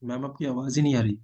Ma'am आपकी आवाज ही नहीं आ रही।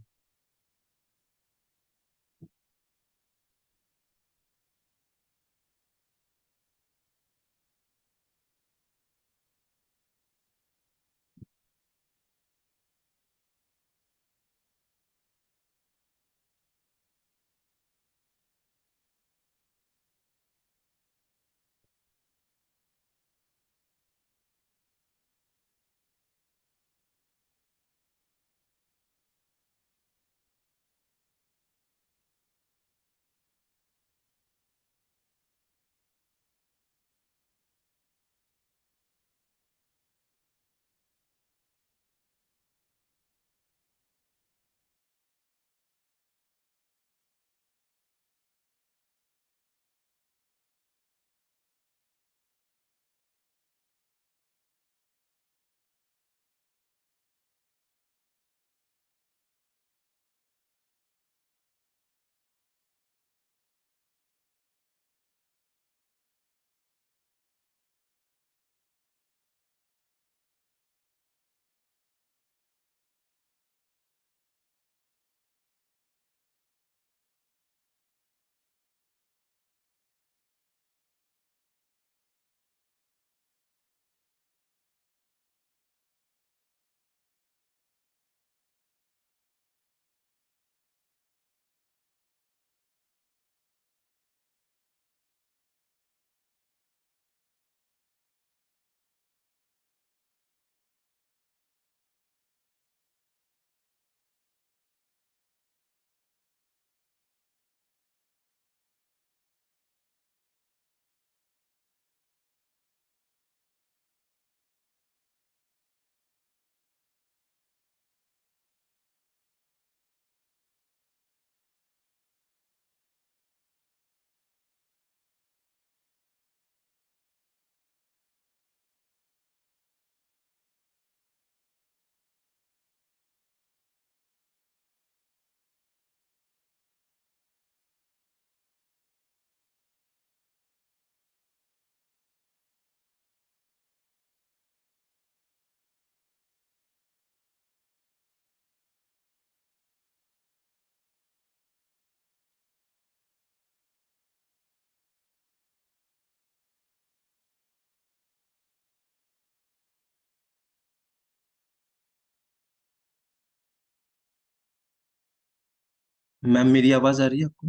मैम मेरी आवाज आ रही है आपको?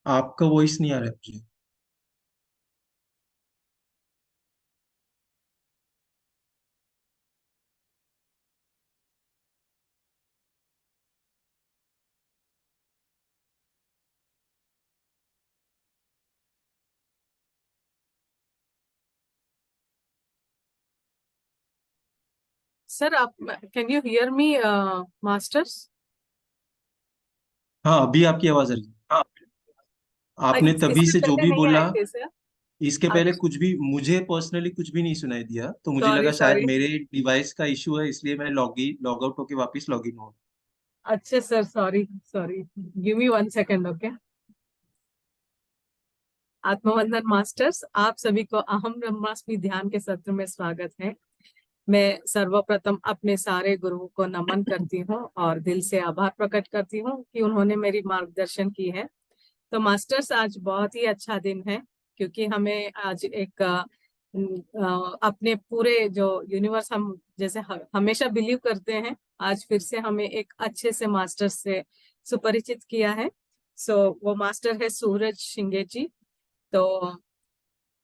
आपका वॉइस नहीं आ रहा है मुझे। सर आप can you hear me masters? हाँ, अभी आपकी आवाज आ रही है। हाँ। आपने तभी इससे से जो पहले भी नहीं बोला, आए थे सर। इसके पहले अच्छा। कुछ भी मुझे पर्सनली कुछ भी नहीं सुनाई दिया, तो मुझे सॉरी लगा शायद सॉरी। मेरे डिवाइस का इशू है, इसलिए मैं लॉग आउट होके वापस लॉग इन हुआ। अच्छा sir, sorry sorry. Give me 1 second, okay. आत्मवंदन मास्टर्स, आप सभी को अहम ब्रह्मास्मि ध्यान के सत्र में स्वागत है। मैं सर्वप्रथम अपने सारे गुरुओं को नमन करती हूँ और दिल से आभार प्रकट करती हूँ कि उन्होंने मेरी मार्गदर्शन की है। तो मास्टर्स, आज बहुत ही अच्छा दिन है, क्योंकि हमें आज एक अपने पूरे जो यूनिवर्स हम जैसे हमेशा बिलीव करते हैं, आज फिर से हमें एक अच्छे से मास्टर्स से सुपरिचित किया है। सो वो मास्टर है सूरज शिंगे जी। तो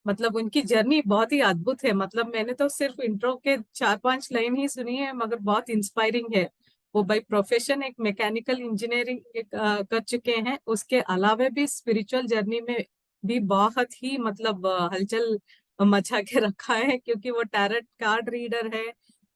मतलब उनकी जर्नी बहुत ही अद्भुत है। मतलब मैंने तो सिर्फ इंट्रो के 4-5 लाइन ही सुनी है, मगर बहुत इंस्पायरिंग है। वो बाई प्रोफेशन एक मैकेनिकल इंजीनियरिंग कर चुके हैं, उसके अलावा भी स्पिरिचुअल जर्नी में भी बहुत ही मतलब हलचल मचा के रखा है, क्योंकि वो टैरेट कार्ड रीडर है,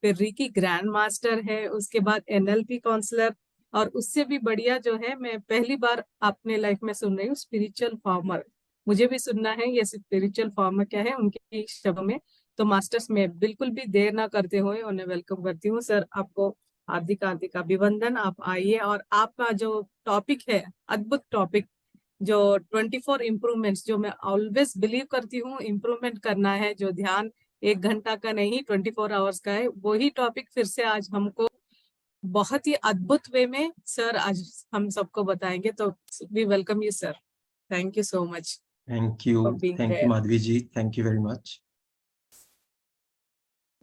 फिर रीकी ग्रैंड मास्टर है, उसके बाद एनएलपी काउंसलर, और उससे भी बढ़िया जो है, मैं पहली बार अपने लाइफ में सुन रही हूँ, स्पिरिचुअल फार्मर। मुझे भी सुनना है ये स्पिरिचुअल फॉर्म क्या है उनके शब्दों में। तो मास्टर्स में बिल्कुल भी देर ना करते हुए उन्हें वेलकम करती हूँ। सर, आपको हार्दिक हार्दिक अभिनंदन। आप आइए और आपका जो टॉपिक है, अद्भुत टॉपिक, जो 24 इम्प्रूवमेंट्स, जो मैं ऑलवेज बिलीव करती हूँ इम्प्रूवमेंट करना है, जो ध्यान 1 घंटा का नहीं 24 आवर्स का है, वही टॉपिक फिर से आज हमको बहुत ही अद्भुत वे में सर आज हम सबको बताएंगे। तो we welcome you sir. Thank you so much for being thank you there. Madhavi ji, thank you very much.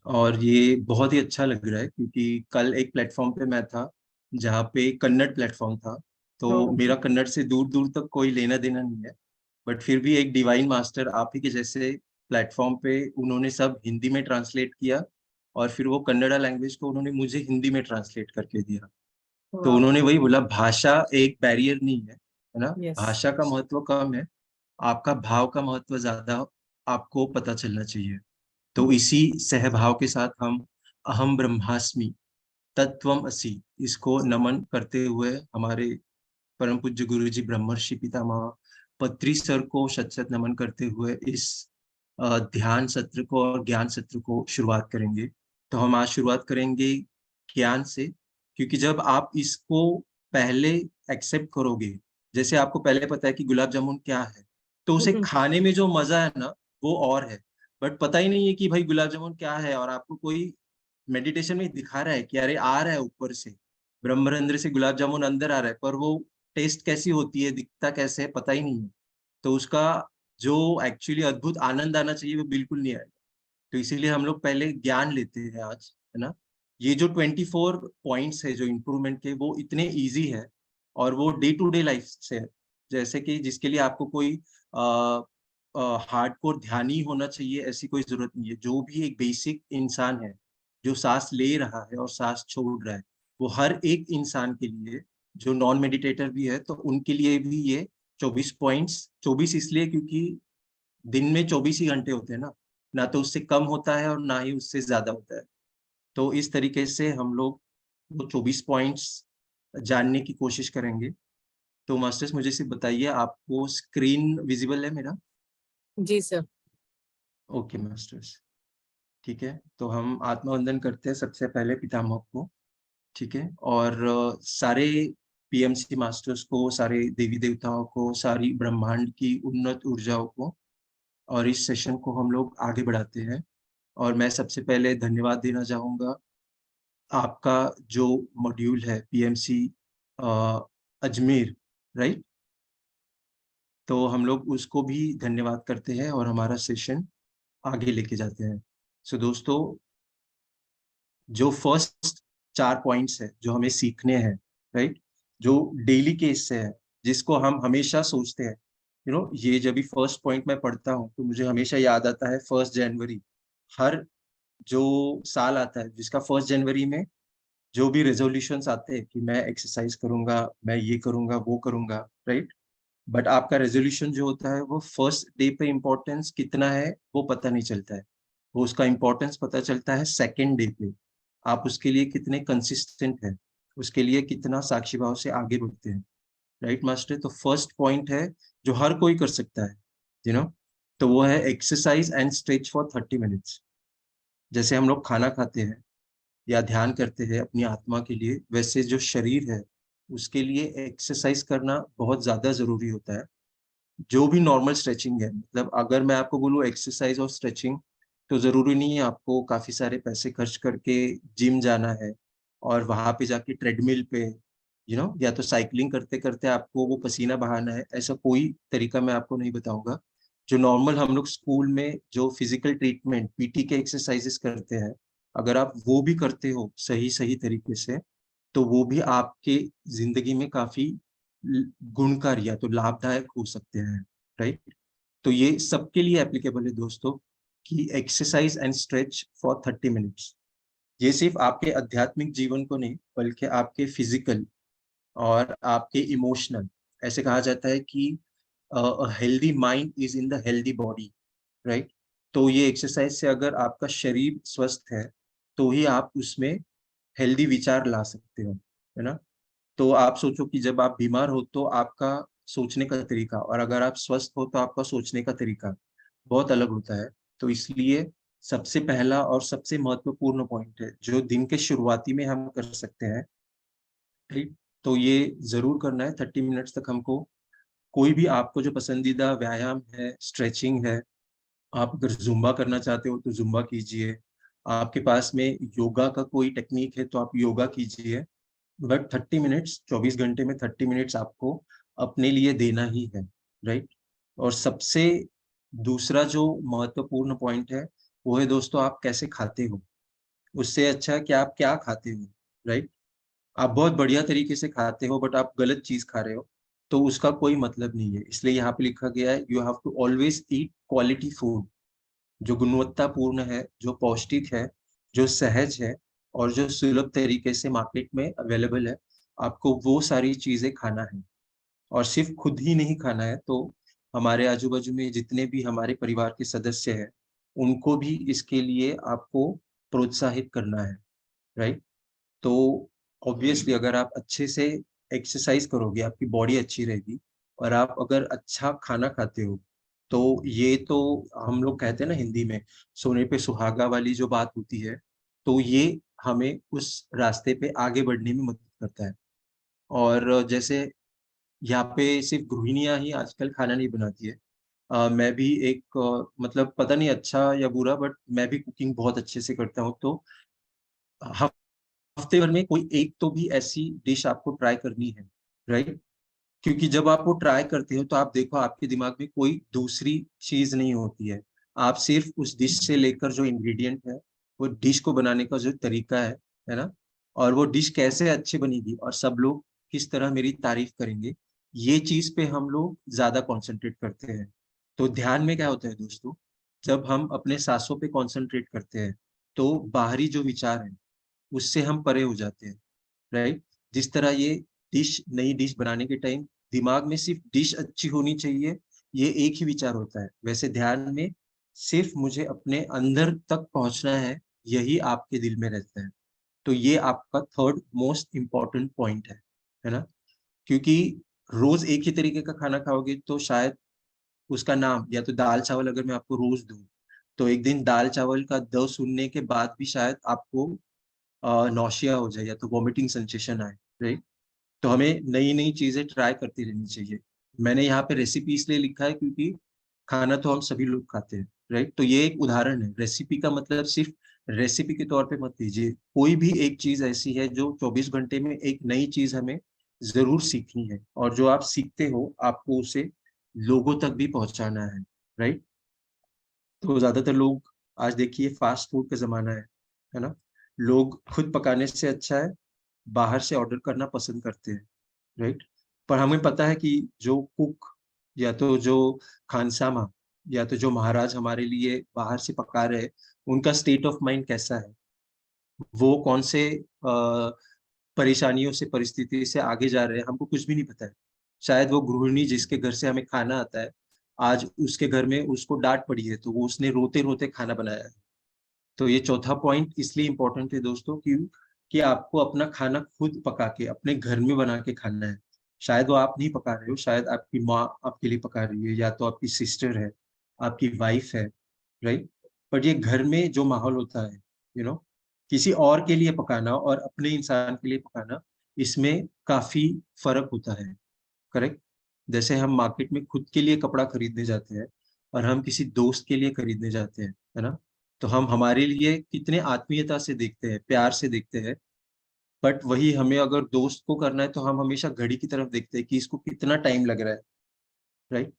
और ये बहुत ही अच्छा लग रहा है क्योंकि कल एक प्लेटफॉर्म पे मैं था जहाँ पे कन्नड़ प्लेटफॉर्म था। तो मेरा कन्नड़ से दूर दूर तक कोई लेना देना नहीं है, बट फिर भी एक डिवाइन मास्टर आप ही के जैसे प्लेटफॉर्म पे उन्होंने सब हिंदी में ट्रांसलेट किया और फिर वो कन्नड़ा लैंग्वेज को उन्होंने मुझे हिंदी में ट्रांसलेट करके दिया। तो वाह। उन्होंने वही बोला, भाषा एक बैरियर नहीं है ना। यस। भाषा का महत्व कम है, आपका भाव का महत्व ज्यादा आपको पता चलना चाहिए। तो इसी सहभाव के साथ हम अहम ब्रह्मास्मि तत्वम असि इसको नमन करते हुए हमारे परम पूज्य गुरु जी ब्रह्मर्षि पितामह पत्री सर को शत शत नमन करते हुए इस ध्यान सत्र को और ज्ञान सत्र को शुरुआत करेंगे। तो हम आज शुरुआत करेंगे ज्ञान से, क्योंकि जब आप इसको पहले एक्सेप्ट करोगे, जैसे आपको पहले पता है कि गुलाब जामुन क्या है, तो उसे खाने में जो मजा है ना वो और है। बट पता ही नहीं है कि भाई गुलाब जामुन क्या है, और आपको कोई मेडिटेशन में दिखा रहा है कि अरे आ रहा है ऊपर से ब्रह्मरंध्र से गुलाब जामुन अंदर आ रहा है, पर वो टेस्ट कैसी होती है, दिखता कैसे है, पता ही नहीं है। तो उसका जो एक्चुअली अद्भुत आनंद आना चाहिए वो बिल्कुल नहीं आएगा। तो इसीलिए हम लोग पहले ज्ञान लेते हैं आज, है ना। ये जो 24 पॉइंट्स है जो इम्प्रूवमेंट के, वो इतने इजी है और वो डे टू डे लाइफ से है। जैसे कि जिसके लिए आपको कोई हार्डकोर ध्यान ही होना चाहिए ऐसी कोई जरूरत नहीं है। जो भी एक बेसिक इंसान है जो सांस ले रहा है और सांस छोड़ रहा है, वो हर एक इंसान के लिए, जो नॉन मेडिटेटर भी है तो उनके लिए भी ये 24 पॉइंट्स, 24 इसलिए क्योंकि दिन में 24 ही घंटे होते हैं ना, ना तो उससे कम होता है और ना ही उससे ज्यादा होता है। तो इस तरीके से हम लोग वो 24 पॉइंट्स जानने की कोशिश करेंगे। तो मास्टर्स मुझे सिर्फ बताइए, आपको स्क्रीन विजिबल है मेरा? जी सर। ओके मास्टर्स, ठीक है। तो हम आत्मवंदन करते हैं सबसे पहले पितामह को, ठीक है। और सारे पीएमसी मास्टर्स को, सारे देवी देवताओं को, सारी ब्रह्मांड की उन्नत ऊर्जाओं को, और इस सेशन को हम लोग आगे बढ़ाते हैं। और मैं सबसे पहले धन्यवाद देना चाहूँगा आपका जो मॉड्यूल है पीएमसी अजमेर, राइट। तो हम लोग उसको भी धन्यवाद करते हैं और हमारा सेशन आगे लेके जाते हैं। सो दोस्तों, जो फर्स्ट 4 पॉइंट्स है जो हमें सीखने हैं, राइट, जो डेली के इससे है, जिसको हम हमेशा सोचते हैं, ये जब भी फर्स्ट पॉइंट मैं पढ़ता हूँ तो मुझे हमेशा याद आता है 1 जनवरी। हर जो साल आता है जिसका 1 जनवरी में जो भी रेजोल्यूशंस आते हैं कि मैं एक्सरसाइज करूंगा, मैं ये करूंगा, वो करूंगा, राइट। बट आपका रेजोल्यूशन जो होता है वो फर्स्ट डे पे इम्पोर्टेंस कितना है वो पता नहीं चलता है। वो उसका इम्पोर्टेंस पता चलता है सेकेंड डे पे। आप उसके लिए कितने कंसिस्टेंट है, उसके लिए कितना साक्षी भाव से आगे बढ़ते हैं, राइट मास्टर। तो फर्स्ट पॉइंट है जो हर कोई कर सकता है, यू नो तो वो है exercise and stretch for 30 minutes. जैसे हम लोग खाना खाते हैं या ध्यान करते हैं अपनी आत्मा के लिए, वैसे जो शरीर है उसके लिए एक्सरसाइज करना बहुत ज्यादा जरूरी होता है। जो भी नॉर्मल स्ट्रेचिंग है, मतलब अगर मैं आपको बोलूँ एक्सरसाइज और स्ट्रेचिंग, तो जरूरी नहीं है आपको काफी सारे पैसे खर्च करके जिम जाना है और वहां पे जाके ट्रेडमिल पे या तो साइकिलिंग करते करते आपको वो पसीना बहाना है। ऐसा कोई तरीका मैं आपको नहीं बताऊंगा। जो नॉर्मल हम लोग स्कूल में जो फिजिकल ट्रीटमेंट पीटी के एक्सरसाइजेस करते हैं, अगर आप वो भी करते हो सही सही तरीके से, तो वो भी आपके जिंदगी में काफी गुणकारी या तो लाभदायक हो सकते हैं, राइट। तो ये सबके लिए एप्लीकेबल है दोस्तों, कि exercise and stretch for 30 minutes. ये सिर्फ आपके आध्यात्मिक जीवन को नहीं, बल्कि आपके फिजिकल और आपके इमोशनल, ऐसे कहा जाता है कि healthy mind is in the healthy body, right. तो ये एक्सरसाइज से अगर आपका शरीर स्वस्थ है तो ही आप उसमें हेल्दी विचार ला सकते हो, है ना। तो आप सोचो कि जब आप बीमार हो तो आपका सोचने का तरीका, और अगर आप स्वस्थ हो तो आपका सोचने का तरीका बहुत अलग होता है। तो इसलिए सबसे पहला और सबसे महत्वपूर्ण पॉइंट है जो दिन के शुरुआती में हम कर सकते हैं, ठीक। तो ये जरूर करना है 30 मिनट्स तक हमको। कोई भी आपको जो पसंदीदा व्यायाम है, स्ट्रेचिंग है, आप अगर जुम्बा करना चाहते हो तो जुम्बा कीजिए। आपके पास में योगा का कोई टेक्निक है तो आप योगा कीजिए। बट 30 मिनट्स, 24 घंटे में 30 मिनट्स आपको अपने लिए देना ही है, राइट। और सबसे दूसरा जो महत्वपूर्ण पॉइंट है वो है दोस्तों, आप कैसे खाते हो। उससे अच्छा है कि आप क्या खाते हो, राइट। आप बहुत बढ़िया तरीके से खाते हो बट आप गलत चीज खा रहे हो तो उसका कोई मतलब नहीं है। इसलिए यहाँ पे लिखा गया है, you have to always eat quality food, जो गुणवत्तापूर्ण है, जो पौष्टिक है, जो सहज है और जो सुलभ तरीके से मार्केट में अवेलेबल है। आपको वो सारी चीजें खाना है। और सिर्फ खुद ही नहीं खाना है, तो हमारे आजू बाजू में जितने भी हमारे परिवार के सदस्य हैं उनको भी इसके लिए आपको प्रोत्साहित करना है, राइट। तो ऑब्वियसली अगर आप अच्छे से एक्सरसाइज करोगे आपकी बॉडी अच्छी रहेगी। और आप अगर अच्छा खाना खाते हो तो ये तो हम लोग कहते हैं ना हिंदी में, सोने पे सुहागा वाली जो बात होती है, तो ये हमें उस रास्ते पे आगे बढ़ने में मदद करता है। और जैसे यहाँ पे सिर्फ गृहिणियां ही आजकल खाना नहीं बनाती है। मैं भी एक मतलब पता नहीं अच्छा या बुरा, बट मैं भी कुकिंग बहुत अच्छे से करता हूँ। तो हफ्ते भर में कोई एक तो भी ऐसी डिश आपको ट्राई करनी है, राइट। क्योंकि जब आप वो ट्राई करते हो तो आप देखो आपके दिमाग में कोई दूसरी चीज नहीं होती है। आप सिर्फ उस डिश से लेकर जो इंग्रेडिएंट है, वो डिश को बनाने का जो तरीका है ना, और वो डिश कैसे अच्छी बनेगी और सब लोग किस तरह मेरी तारीफ करेंगे, ये चीज पे हम लोग ज्यादा कंसंट्रेट करते हैं। तो ध्यान में क्या होता है दोस्तों, जब हम अपने सांसों पे कंसंट्रेट करते हैं तो बाहरी जो विचार है उससे हम परे हो जाते हैं, राइट। जिस तरह ये डिश, नई डिश बनाने के टाइम दिमाग में सिर्फ डिश अच्छी होनी चाहिए, ये एक ही विचार होता है, वैसे ध्यान में सिर्फ मुझे अपने अंदर तक पहुंचना है, यही आपके दिल में रहता है। तो ये आपका थर्ड मोस्ट इम्पॉर्टेंट पॉइंट है ना। क्योंकि रोज एक ही तरीके का खाना खाओगे तो शायद उसका नाम, या तो दाल चावल अगर मैं आपको रोज दूं, तो एक दिन दाल चावल का द सुनने के बाद भी शायद आपको नौशिया हो जाए या तो वॉमिटिंग सेंसेशन आए, राइट। तो हमें नई नई चीजें ट्राई करती रहनी चाहिए। मैंने यहाँ पे रेसिपी इसलिए लिखा है क्योंकि खाना तो हम सभी लोग खाते हैं, राइट। तो ये एक उदाहरण है। रेसिपी का मतलब सिर्फ रेसिपी के तौर पे मत लीजिए। कोई भी एक चीज ऐसी है जो 24 घंटे में एक नई चीज हमें जरूर सीखनी है, और जो आप सीखते हो आपको उसे लोगों तक भी पहुंचाना है। तो ज्यादातर लोग, आज देखिए फास्ट फूड का जमाना है ना। लोग खुद पकाने से अच्छा है बाहर से ऑर्डर करना पसंद करते हैं, राइट। पर हमें पता है कि जो कुक, या तो जो खानसामा, या तो जो महाराज हमारे लिए बाहर से पका रहे हैं, उनका स्टेट ऑफ माइंड कैसा है, वो कौन से परेशानियों से, परिस्थिति से आगे जा रहे हैं, हमको कुछ भी नहीं पता है। शायद वो गृहिणी जिसके घर से हमें खाना आता है, आज उसके घर में उसको डांट पड़ी है तो वो उसने रोते रोते खाना बनाया है। तो ये चौथा पॉइंट इसलिए इम्पोर्टेंट है दोस्तों कि आपको अपना खाना खुद पका के अपने घर में बना के खाना है। शायद वो आप नहीं पका रहे हो, शायद आपकी माँ आपके लिए पका रही है, या तो आपकी सिस्टर है, आपकी वाइफ है, राइट। बट ये घर में जो माहौल होता है, किसी और के लिए पकाना और अपने इंसान के लिए पकाना, इसमें काफी फर्क होता है, करेक्ट। जैसे हम मार्केट में खुद के लिए कपड़ा खरीदने जाते हैं और हम किसी दोस्त के लिए खरीदने जाते हैं, है ना। तो हम हमारे लिए कितने आत्मीयता से देखते हैं, प्यार से देखते हैं। बट वही हमें अगर दोस्त को करना है तो हम हमेशा घड़ी की तरफ देखते हैं कि इसको कितना टाइम लग रहा है, राइट।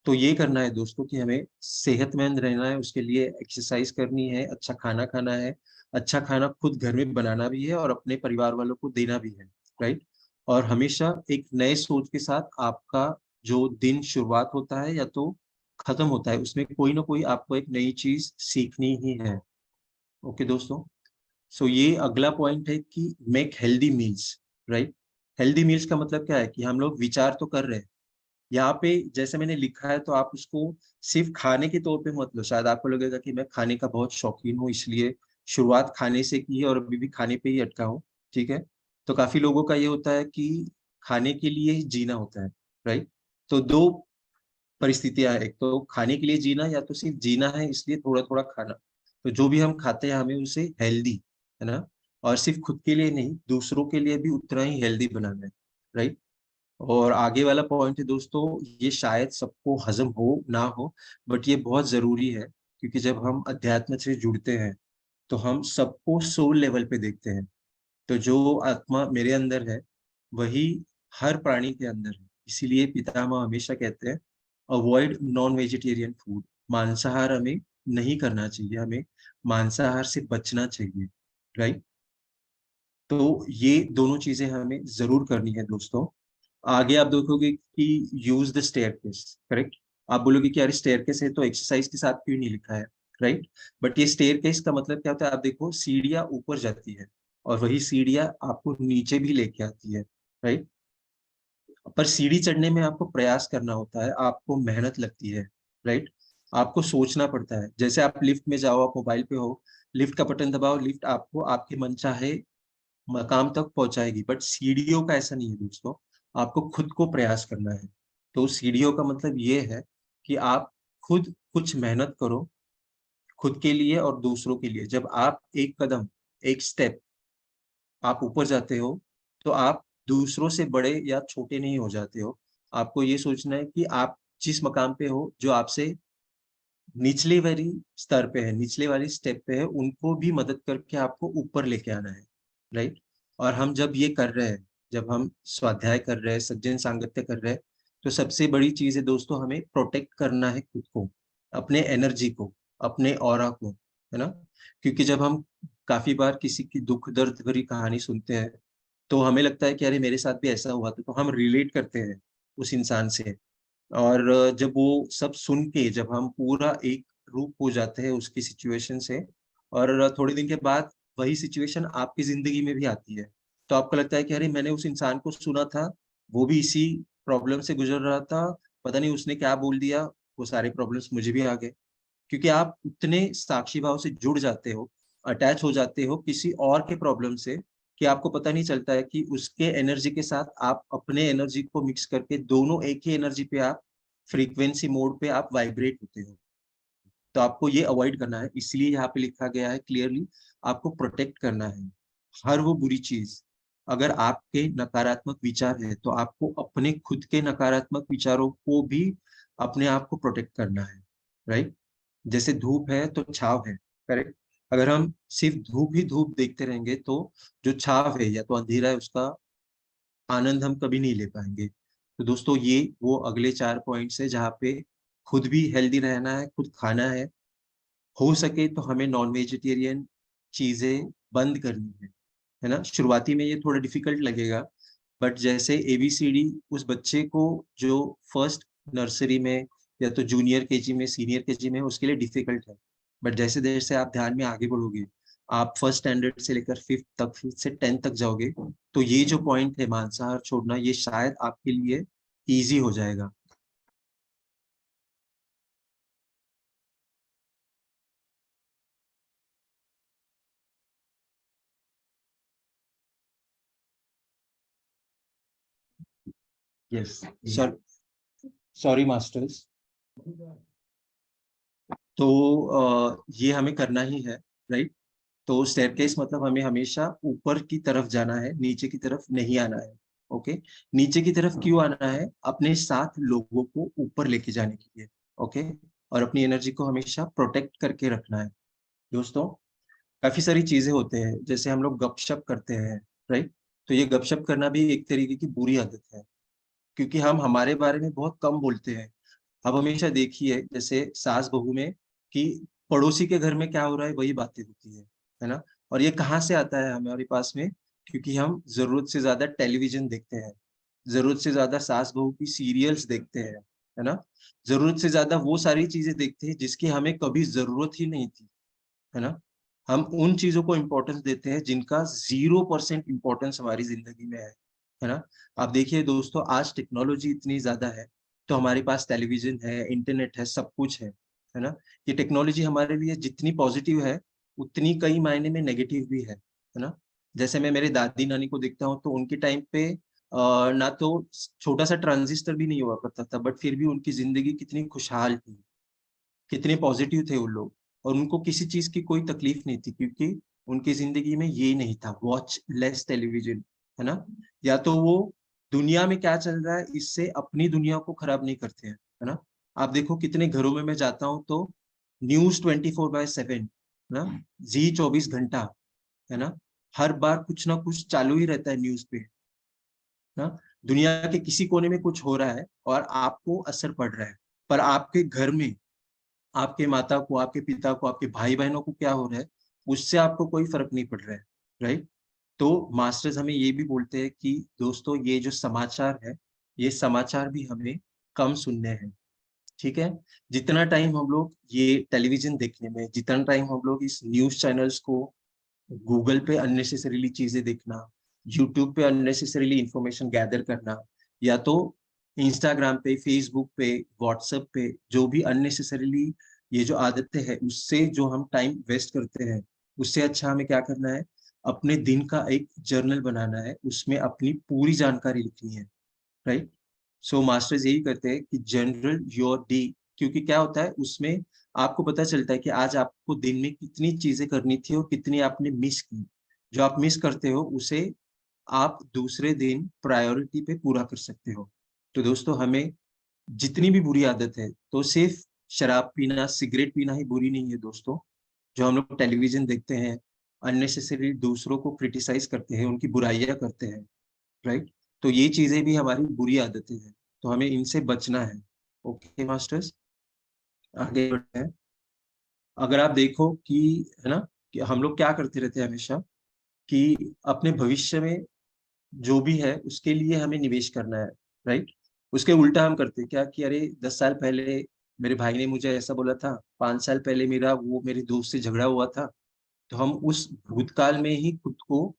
तो ये करना है दोस्तों कि हमें सेहतमंद रहना है, उसके लिए एक्सरसाइज करनी है, अच्छा खाना खाना है। अच्छा खाना खुद घर में बनाना भी है और अपने परिवार वालों को देना भी है, राइट। और हमेशा एक नए सोच के साथ आपका जो दिन शुरुआत होता है या तो खत्म होता है, उसमें कोई ना कोई आपको एक नई चीज सीखनी ही है। ओके दोस्तों। सो ये अगला पॉइंट है कि make healthy meals, right. Healthy meals का मतलब क्या है कि हम लोग विचार तो कर रहे हैं यहाँ पे, जैसे मैंने लिखा है, तो आप उसको सिर्फ खाने के तौर पे मत लो। शायद आपको लगेगा कि मैं खाने का बहुत शौकीन हूँ इसलिए शुरुआत खाने से की है और अभी भी खाने पे ही अटका हूँ, ठीक है। तो काफी लोगों का ये होता है कि खाने के लिए ही जीना होता है, राइट। तो दो परिस्थितियां हैं, एक तो खाने के लिए जीना, या तो सिर्फ जीना है इसलिए थोड़ा थोड़ा खाना। तो जो भी हम खाते हैं हमें उसे हेल्दी, है ना, और सिर्फ खुद के लिए नहीं दूसरों के लिए भी उतना ही हेल्दी बनाना है, राइट। और आगे वाला पॉइंट है दोस्तों, ये शायद सबको हजम हो ना हो, बट ये बहुत जरूरी है, क्योंकि जब हम अध्यात्म से जुड़ते हैं तो हम सबको सोल लेवल पे देखते हैं। तो जो आत्मा मेरे अंदर है वही हर प्राणी के अंदर है। इसीलिए पितामह हमेशा कहते हैं अवॉइड नॉन वेजिटेरियन फूड, मांसाहार हमें नहीं करना चाहिए, हमें मांसाहार से बचना चाहिए, राइट। तो ये दोनों चीजें हमें जरूर करनी है दोस्तों। आगे आप देखोगे कि यूज द स्टेयरकेस, करेक्ट। आप बोलोगे कि यार स्टेयरकेस है तो एक्सरसाइज के साथ क्यों नहीं लिखा है, राइट। बट ये स्टेयरकेस का मतलब क्या होता है, आप देखो सीढ़ियां ऊपर जाती है और वही सीढ़ियां आपको नीचे भी लेके आती है, राइट। पर सीढ़ी चढ़ने में आपको प्रयास करना होता है, आपको मेहनत लगती है, राइट। आपको सोचना पड़ता है। जैसे आप लिफ्ट में जाओ, आप मोबाइल पे हो, लिफ्ट का बटन दबाओ, लिफ्ट आपको आपके मन चाहे मकाम तक पहुंचाएगी। बट सीढ़ियों का ऐसा नहीं है दोस्तों, आपको खुद को प्रयास करना है। तो सीढ़ियों का मतलब ये है कि आप खुद कुछ मेहनत करो, खुद के लिए और दूसरों के लिए। जब आप एक कदम, एक स्टेप आप ऊपर जाते हो तो आप दूसरों से बड़े या छोटे नहीं हो जाते हो। आपको ये सोचना है कि आप जिस मकाम पे हो, जो आपसे निचले वाली स्तर पे है, निचले वाली स्टेप पे है, उनको भी मदद करके आपको ऊपर लेके आना है, राइट। और हम जब ये कर रहे हैं, जब हम स्वाध्याय कर रहे हैं, सज्जन सांगत्य कर रहे हैं, तो सबसे बड़ी चीज है दोस्तों, हमें प्रोटेक्ट करना है खुद को, अपने एनर्जी को, अपने ऑरा को, है ना। क्योंकि जब हम काफी बार किसी की दुख दर्द भरी कहानी सुनते हैं तो हमें लगता है कि अरे मेरे साथ भी ऐसा हुआ था, तो हम रिलेट करते हैं उस इंसान से। और जब वो सब सुन के जब हम पूरा एक रूप हो जाते हैं उसकी सिचुएशन से, और थोड़े दिन के बाद वही सिचुएशन आपकी जिंदगी में भी आती है, तो आपको लगता है कि अरे मैंने उस इंसान को सुना था, वो भी इसी प्रॉब्लम से गुजर रहा था, पता नहीं उसने क्या बोल दिया, वो सारे प्रॉब्लम्स मुझे भी आ गए। क्योंकि आप उतने साक्षी भाव से जुड़ जाते हो, अटैच हो जाते हो किसी और के प्रॉब्लम से, कि आपको पता नहीं चलता है कि उसके एनर्जी के साथ आप अपने एनर्जी को मिक्स करके दोनों एक ही एनर्जी पे आप फ्रीक्वेंसी मोड पे आप वाइब्रेट होते हो। तो आपको ये अवॉइड करना है, इसलिए यहाँ पे लिखा गया है क्लियरली, आपको प्रोटेक्ट करना है हर वो बुरी चीज। अगर आपके नकारात्मक विचार है तो आपको अपने खुद के नकारात्मक विचारों को भी अपने आप को प्रोटेक्ट करना है, राइट। जैसे धूप है तो छाव है, करेक्ट। अगर हम सिर्फ धूप ही धूप देखते रहेंगे तो जो छाव है या तो अंधेरा है उसका आनंद हम कभी नहीं ले पाएंगे। तो दोस्तों ये वो अगले 4 पॉइंट्स है जहाँ पे खुद भी हेल्दी रहना है, खुद खाना हो सके तो हमें नॉन वेजिटेरियन चीजें बंद करनी है ना। शुरुआती में ये थोड़ा डिफिकल्ट लगेगा, बट जैसे एबीसीडी उस बच्चे को जो फर्स्ट नर्सरी में या तो जूनियर केजी में सीनियर केजी में उसके लिए डिफिकल्ट है, बट जैसे जैसे आप ध्यान में आगे बढ़ोगे, आप फर्स्ट स्टैंडर्ड से लेकर फिफ्थ तक, फिफ्थ से 10th तक जाओगे, तो ये जो पॉइंट है मांसाहार छोड़ना, ये शायद आपके लिए इजी हो जाएगा। Yes, sorry masters. तो ये हमें करना ही है, राइट। तो स्टेयरकेस मतलब हमें हमेशा ऊपर की तरफ जाना है, नीचे की तरफ नहीं आना है, ओके। नीचे की तरफ क्यों आना है, अपने साथ लोगों को ऊपर लेके जाने के लिए, ओके। और अपनी एनर्जी को हमेशा प्रोटेक्ट करके रखना है दोस्तों। काफी सारी चीजें होते हैं, जैसे हम लोग गपशप करते हैं, राइट। तो ये गपशप करना भी एक तरीके की बुरी आदत है, क्योंकि हम हमारे बारे में बहुत कम बोलते हैं। अब हमेशा देखिए जैसे सास बहू में, कि पड़ोसी के घर में क्या हो रहा है वही बातें होती है ना। और ये कहाँ से आता है हमारे पास में, क्योंकि हम जरूरत से ज्यादा टेलीविजन देखते हैं, जरूरत से ज्यादा सास बहू की सीरियल्स देखते हैं, है ना। जरूरत से ज्यादा वो सारी चीजें देखते हैं जिसकी हमें कभी जरूरत ही नहीं थी, है ना। हम उन चीजों को इम्पोर्टेंस देते हैं जिनका 0% इम्पोर्टेंस हमारी जिंदगी में है ना। आप देखिए दोस्तों, आज टेक्नोलॉजी इतनी ज्यादा है, तो हमारे पास टेलीविजन है, इंटरनेट है, सब कुछ है ना। ये टेक्नोलॉजी हमारे लिए जितनी पॉजिटिव है उतनी कई मायने में नेगेटिव भी है ना। जैसे मैं मेरे दादी नानी को देखता हूँ तो उनके टाइम पे ना तो छोटा सा ट्रांजिस्टर भी नहीं हुआ करता था, बट फिर भी उनकी जिंदगी कितनी खुशहाल थी, कितने पॉजिटिव थे वो लोग। और उनको किसी चीज की कोई तकलीफ नहीं थी, क्योंकि उनकी जिंदगी में ये नहीं था, वॉच लेस टेलीविजन, है ना। या तो वो दुनिया में क्या चल रहा है इससे अपनी दुनिया को खराब नहीं करते हैं, है ना। आप देखो कितने घरों में मैं जाता हूँ तो न्यूज 24/7, है ना, जी 24 घंटा, है ना, हर बार कुछ ना कुछ चालू ही रहता है न्यूज पे, ना। दुनिया के किसी कोने में कुछ हो रहा है और आपको असर पड़ रहा है, पर आपके घर में आपके माता को, आपके पिता को, आपके भाई बहनों को क्या हो रहा है उससे आपको कोई फर्क नहीं पड़ रहा है, राइट। तो मास्टर्स हमें ये भी बोलते हैं कि दोस्तों ये जो समाचार है, ये समाचार भी हमें कम सुनने हैं, ठीक है। जितना टाइम हम लोग ये टेलीविजन देखने में, जितना टाइम हम लोग इस न्यूज चैनल्स को, गूगल पे अननेसेसरीली चीजें देखना, यूट्यूब पे अननेसेसरीली इंफॉर्मेशन गैदर करना, या तो इंस्टाग्राम पे, फेसबुक पे, व्हाट्सएप पे जो भी अननेसेसरीली ये जो आदतें हैं उससे जो हम टाइम वेस्ट करते हैं, उससे अच्छा हमें क्या करना है, अपने दिन का एक जर्नल बनाना है, उसमें अपनी पूरी जानकारी लिखनी है, राइट। सो मास्टर्स यही करते हैं कि जनरल योर डे, क्योंकि क्या होता है उसमें आपको पता चलता है कि आज आपको दिन में कितनी चीजें करनी थी और कितनी आपने मिस की। जो आप मिस करते हो उसे आप दूसरे दिन प्रायोरिटी पे पूरा कर सकते हो। तो दोस्तों हमें जितनी भी बुरी आदत है, तो सिर्फ शराब पीना, सिगरेट पीना ही बुरी नहीं है दोस्तों। जो हम लोग टेलीविजन देखते हैं, अननेसेसरी दूसरों को क्रिटिसाइज करते हैं, उनकी बुराइयां करते हैं, राइट। तो ये चीजें भी हमारी बुरी आदतें हैं, तो हमें इनसे बचना है। ओके मास्टर्स, आगे बढ़ते हैं। अगर आप देखो कि, है ना, कि हम लोग क्या करते रहते हैं हमेशा, कि अपने भविष्य में जो भी है उसके लिए हमें निवेश करना है, राइट। उसके उल्टा हम करते हैं क्या कि अरे 10 साल पहले मेरे भाई ने मुझे ऐसा बोला था, 5 साल पहले मेरा वो मेरे दोस्त से झगड़ा हुआ था, तो हम उस भूतकाल में ही खुद को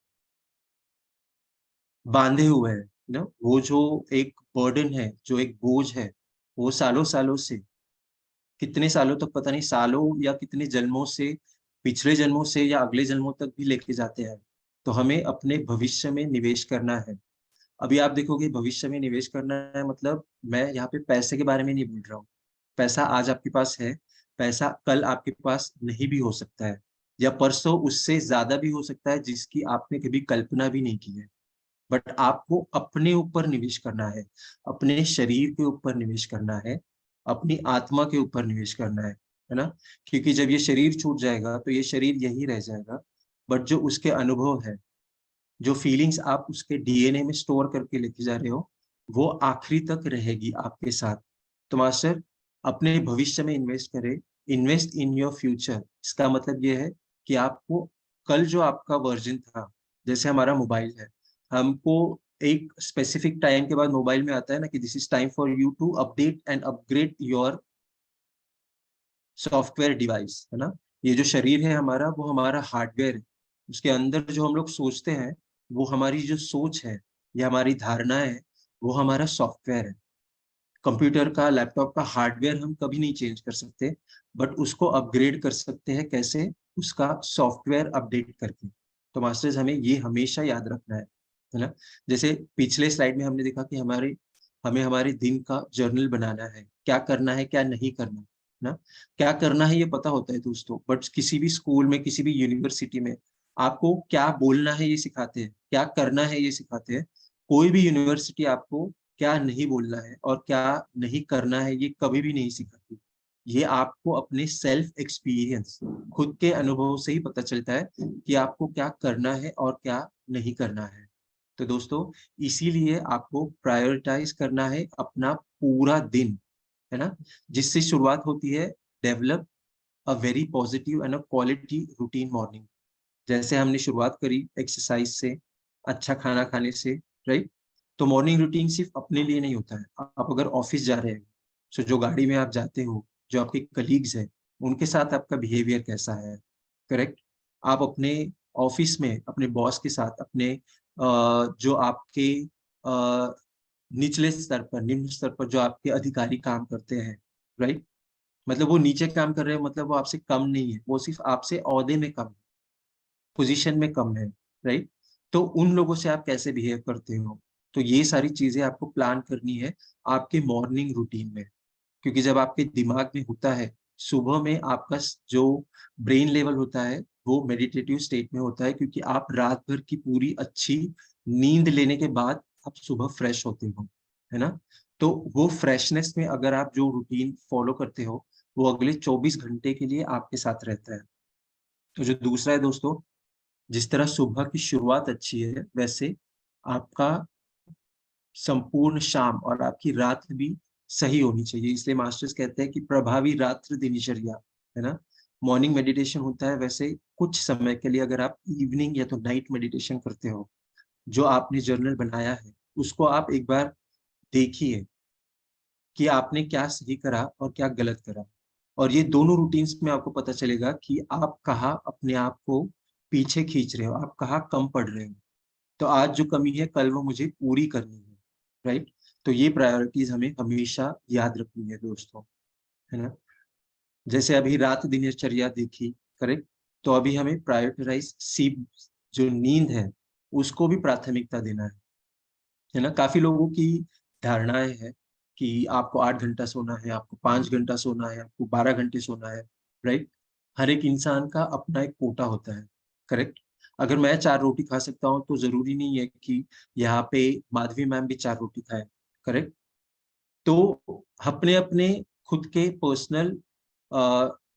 बांधे हुए हैं ना। वो जो एक बर्डन है, जो एक बोझ है, वो सालों सालों से, कितने सालों तक पता नहीं, सालों या कितने जन्मों से, पिछले जन्मों से या अगले जन्मों तक भी लेके जाते हैं। तो हमें अपने भविष्य में निवेश करना है। अभी आप देखोगे भविष्य में निवेश करना है मतलब, मैं यहाँ पे पैसे के बारे में नहीं बोल रहा हूँ। पैसा आज आपके पास है, पैसा कल आपके पास नहीं भी हो सकता है, या परसों उससे ज्यादा भी हो सकता है जिसकी आपने कभी कल्पना भी नहीं की है। बट आपको अपने ऊपर निवेश करना है, अपने शरीर के ऊपर निवेश करना है, अपनी आत्मा के ऊपर निवेश करना है ना। क्योंकि जब ये शरीर छूट जाएगा तो ये शरीर यही रह जाएगा, बट जो उसके अनुभव है, जो फीलिंग्स आप उसके डीएनए में स्टोर करके लेके जा रहे हो, वो आखिरी तक रहेगी आपके साथ। तो मास्टर, अपने भविष्य में इन्वेस्ट करें, इन्वेस्ट इन योर फ्यूचर। इसका मतलब ये है कि आपको कल जो आपका वर्जन था, जैसे हमारा मोबाइल है, हमको एक स्पेसिफिक टाइम के बाद मोबाइल में आता है ना कि this is time for you to update and upgrade your software device, है ना। ये जो शरीर है हमारा, वो हमारा हार्डवेयर है। उसके अंदर जो हम लोग सोचते हैं, वो हमारी जो सोच है या हमारी धारणा है, वो हमारा सॉफ्टवेयर है। कंप्यूटर का, लैपटॉप का हार्डवेयर हम कभी नहीं चेंज कर सकते, बट उसको अपग्रेड कर सकते हैं कैसे, उसका सॉफ्टवेयर अपडेट करके। तो मास्टर्स हमें ये हमेशा याद रखना है ना। जैसे पिछले स्लाइड में हमने देखा कि हमें हमारे दिन का जर्नल बनाना है, क्या करना है क्या नहीं करना, ना। क्या करना है ये पता होता है दोस्तों, बट किसी भी स्कूल में, किसी भी यूनिवर्सिटी में आपको क्या बोलना है ये सिखाते हैं, क्या करना है ये सिखाते हैं। कोई भी यूनिवर्सिटी आपको क्या नहीं बोलना है और क्या नहीं करना है ये कभी भी नहीं सिखाती। ये आपको अपने सेल्फ एक्सपीरियंस, खुद के अनुभव से ही पता चलता है कि आपको क्या करना है और क्या नहीं करना है। तो दोस्तों, इसीलिए आपको प्रायोरिटाइज करना है अपना पूरा दिन, है ना, जिससे शुरुआत होती है, develop a very positive and a quality routine morning. जैसे हमने शुरुआत करी एक्सरसाइज से, अच्छा खाना खाने से, राइट। तो मॉर्निंग रूटीन सिर्फ अपने लिए नहीं होता है। आप अगर ऑफिस जा रहे हो, तो जो गाड़ी में आप जाते हो, जो आपके कलीग्स हैं, उनके साथ आपका बिहेवियर कैसा है, करेक्ट। आप अपने ऑफिस में अपने बॉस के साथ, अपने जो आपके निचले स्तर पर, निम्न स्तर पर जो आपके अधिकारी काम करते हैं, राइट। मतलब वो नीचे काम कर रहे हैं, मतलब वो आपसे कम नहीं है, वो सिर्फ आपसे ओहदे में कम है, पोजीशन में कम है, राइट। तो उन लोगों से आप कैसे बिहेव करते हो, तो ये सारी चीजें आपको प्लान करनी है आपके मॉर्निंग रूटीन में। क्योंकि जब आपके दिमाग में होता है सुबह में आपका जो ब्रेन लेवल होता है वो मेडिटेटिव स्टेट में होता है, क्योंकि आप रात भर की पूरी अच्छी नींद लेने के बाद आप सुबह फ्रेश होते हो, है ना। तो वो फ्रेशनेस में अगर आप जो रूटीन फॉलो करते हो वो अगले 24 घंटे के लिए आपके साथ रहता है। तो जो दूसरा है दोस्तों, जिस तरह सुबह की शुरुआत अच्छी है, वैसे आपका संपूर्ण शाम और आपकी रात भी सही होनी चाहिए। इसलिए मास्टर्स कहते हैं कि प्रभावी रात्रि दिनचर्या, है ना। मॉर्निंग मेडिटेशन होता है, वैसे कुछ समय के लिए अगर आप इवनिंग या तो नाइट मेडिटेशन करते हो, जो आपने जर्नल बनाया है उसको आप एक बार देखिए कि आपने क्या सही करा और क्या गलत करा। और ये दोनों रूटीन्स में आपको पता चलेगा कि आप कहाँ अपने आप को पीछे खींच रहे हो, आप कहाँ कम पड़ रहे हो। तो आज जो कमी है कल वो मुझे पूरी करनी है, राइट। तो ये प्रायोरिटीज हमें हमेशा याद रखनी है दोस्तों, है ना। जैसे अभी रात दिनचर्या देखी, करेक्ट। तो अभी हमें प्रायोरिटाइज सी जो नींद है उसको भी प्राथमिकता देना है ना। काफी लोगों की धारणाएं हैं कि आपको 8 घंटा सोना है, आपको 5 घंटा सोना है, आपको 12 घंटे सोना है, राइट। हर एक इंसान का अपना एक कोटा होता है, करेक्ट। अगर मैं 4 रोटी खा सकता हूँ तो जरूरी नहीं है कि यहाँ पे माधवी मैम भी 4 रोटी खाए, करेक्ट। तो अपने अपने खुद के पर्सनल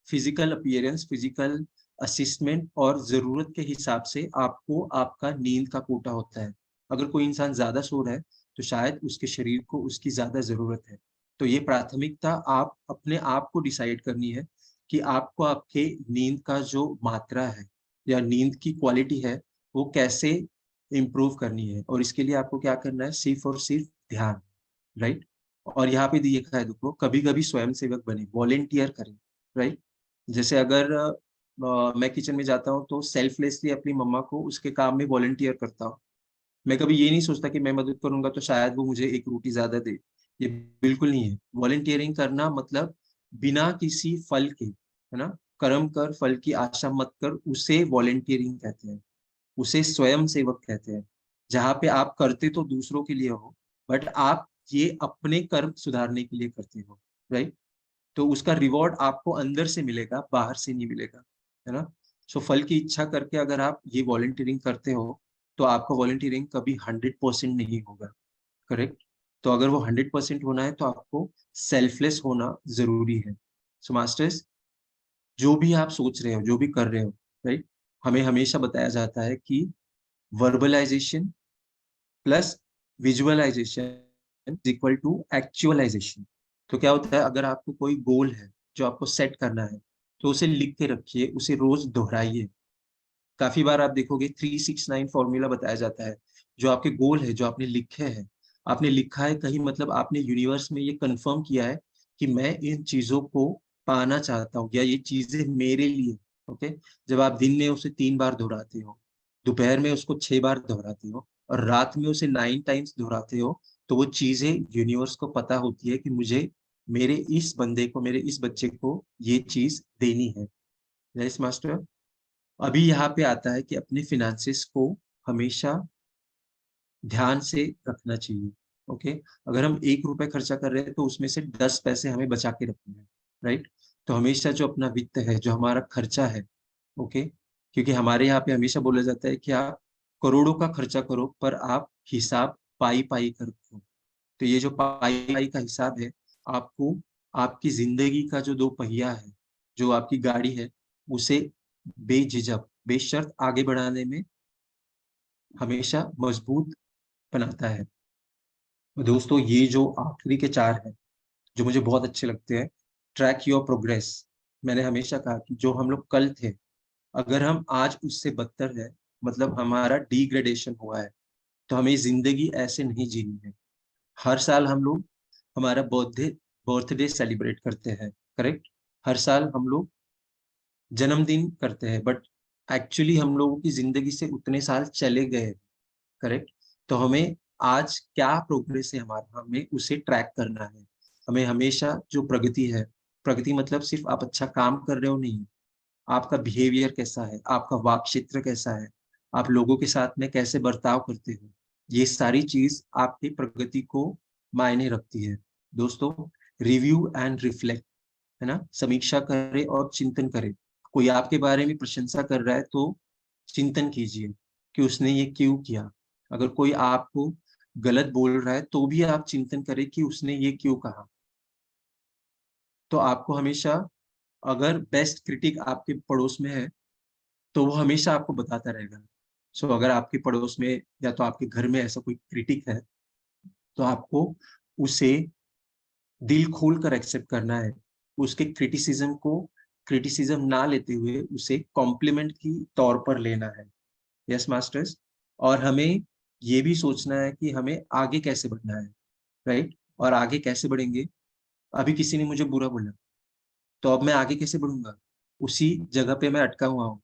फिजिकल अपीयरेंस, फिजिकल असिस्टमेंट और जरूरत के हिसाब से आपको आपका नींद का कोटा होता है। अगर कोई इंसान ज्यादा सो रहा है तो शायद उसके शरीर को उसकी ज्यादा जरूरत है। तो ये प्राथमिकता आप अपने आप को डिसाइड करनी है कि आपको आपके नींद का जो मात्रा है या नींद की क्वालिटी है वो कैसे इम्प्रूव करनी है। और इसके लिए आपको क्या करना है, सिर्फ और सिर्फ ध्यान, राइट। और यहाँ पे देखा है देखो, कभी कभी स्वयं सेवक बने, वॉलेंटियर करें, राइट। जैसे अगर मैं किचन में जाता हूँ तो सेल्फलेसली अपनी मम्मा को उसके काम में वॉलेंटियर करता हूँ। मैं कभी ये नहीं सोचता कि मैं मदद करूंगा तो शायद वो मुझे 1 रोटी ज्यादा दे। ये बिल्कुल नहीं है। वॉलेंटियरिंग करना मतलब बिना किसी फल के, है ना, कर्म कर फल की आशा मत कर, उसे वॉलेंटियरिंग कहते हैं, उसे स्वयं सेवक कहते हैं। जहाँ पे आप करते तो दूसरों के लिए हो, बट आप ये अपने कर्म सुधारने के लिए करते हो, राइट। तो उसका रिवॉर्ड आपको अंदर से मिलेगा, बाहर से नहीं मिलेगा, है ना। सो फल की इच्छा करके अगर आप ये वॉलंटियरिंग करते हो तो आपका वॉलंटियरिंग कभी 100% नहीं होगा, करेक्ट। तो अगर वो 100% होना है तो आपको सेल्फलेस होना जरूरी है। सो मास्टर्स, जो भी आप सोच रहे हो, जो भी कर रहे हो, राइट, हमें हमेशा बताया जाता है कि verbalization plus visualization equal to actualization. तो क्या होता है, अगर आपको कोई गोल है जो आपको सेट करना है तो उसे लिख के रखिए, उसे रोज दोहराइए। काफी बार आप देखोगे 369 फॉर्मूला बताया जाता है। जो आपके गोल है, जो आपने लिखे हैं, आपने लिखा है कहीं, मतलब आपने यूनिवर्स में ये कंफर्म किया है कि मैं इन चीजों को पाना चाहता हूँ या ये चीजें मेरे लिए। ओके। जब आप दिन में उसे 3 बार दोहराते हो, दोपहर में उसको 6 बार दोहराते हो और रात में उसे 9 टाइम्स दोहराते हो, तो वो चीजें यूनिवर्स को पता होती है कि मुझे मेरे इस बंदे को, मेरे इस बच्चे को ये चीज देनी है। Yes master. अभी यहाँ पे आता है कि अपने फिनेंसेस को हमेशा ध्यान से रखना चाहिए। ओके। अगर हम 1 रुपए खर्चा कर रहे हैं तो उसमें से 10 पैसे हमें बचा के रखने हैं, राइट। तो हमेशा जो अपना वित्त है, जो हमारा खर्चा है, ओके, क्योंकि हमारे यहाँ पे हमेशा बोला जाता है कि आप करोड़ों का खर्चा करो पर आप हिसाब पाई पाई कर रखो। तो ये जो पाई पाई का हिसाब है, आपको आपकी जिंदगी का जो 2 पहिया है, जो आपकी गाड़ी है, उसे बेझिझक बेशर्त आगे बढ़ाने में हमेशा मजबूत बनाता है। तो दोस्तों, ये जो आखिरी के 4 हैं जो मुझे बहुत अच्छे लगते हैं, ट्रैक योर प्रोग्रेस। मैंने हमेशा कहा कि जो हम लोग कल थे, अगर हम आज उससे बदतर है, मतलब हमारा डिग्रेडेशन हुआ है, तो हमें जिंदगी ऐसे नहीं जीनी है। हर साल हम लोग हमारा बर्थडे बर्थडे सेलिब्रेट करते हैं, करेक्ट। हर साल हम लोग जन्मदिन करते हैं, बट एक्चुअली हम लोगों की जिंदगी से उतने साल चले गए, करेक्ट। तो हमें आज क्या प्रोग्रेस है हमारा, हमें उसे ट्रैक करना है। हमें हमेशा जो प्रगति है, प्रगति मतलब सिर्फ आप अच्छा काम कर रहे हो नहीं, आपका बिहेवियर कैसा है, आपका वाक क्षेत्र कैसा है, आप लोगों के साथ में कैसे बर्ताव करते हो, ये सारी चीज आपकी प्रगति को मायने रखती है। दोस्तों, रिव्यू एंड रिफ्लेक्ट, है ना, समीक्षा करे और चिंतन करे। कोई आपके बारे में प्रशंसा कर रहा है तो चिंतन कीजिए कि उसने ये क्यों किया। अगर कोई आपको गलत बोल रहा है तो भी आप चिंतन करें कि उसने ये क्यों कहा। तो आपको हमेशा, अगर बेस्ट क्रिटिक आपके पड़ोस में है तो वो हमेशा आपको बताता रहेगा। सो अगर आपके पड़ोस में या तो आपके घर में ऐसा कोई क्रिटिक है तो आपको उसे दिल खोल कर एक्सेप्ट करना है। उसके क्रिटिसिज्म को क्रिटिसिज्म ना लेते हुए उसे कॉम्प्लीमेंट की तौर पर लेना है। Yes masters. और हमें ये भी सोचना है कि हमें आगे कैसे बढ़ना है, राइट। और आगे कैसे बढ़ेंगे, अभी किसी ने मुझे बुरा बोला तो अब मैं आगे कैसे बढ़ूंगा, उसी जगह पे मैं अटका हुआ हूँ।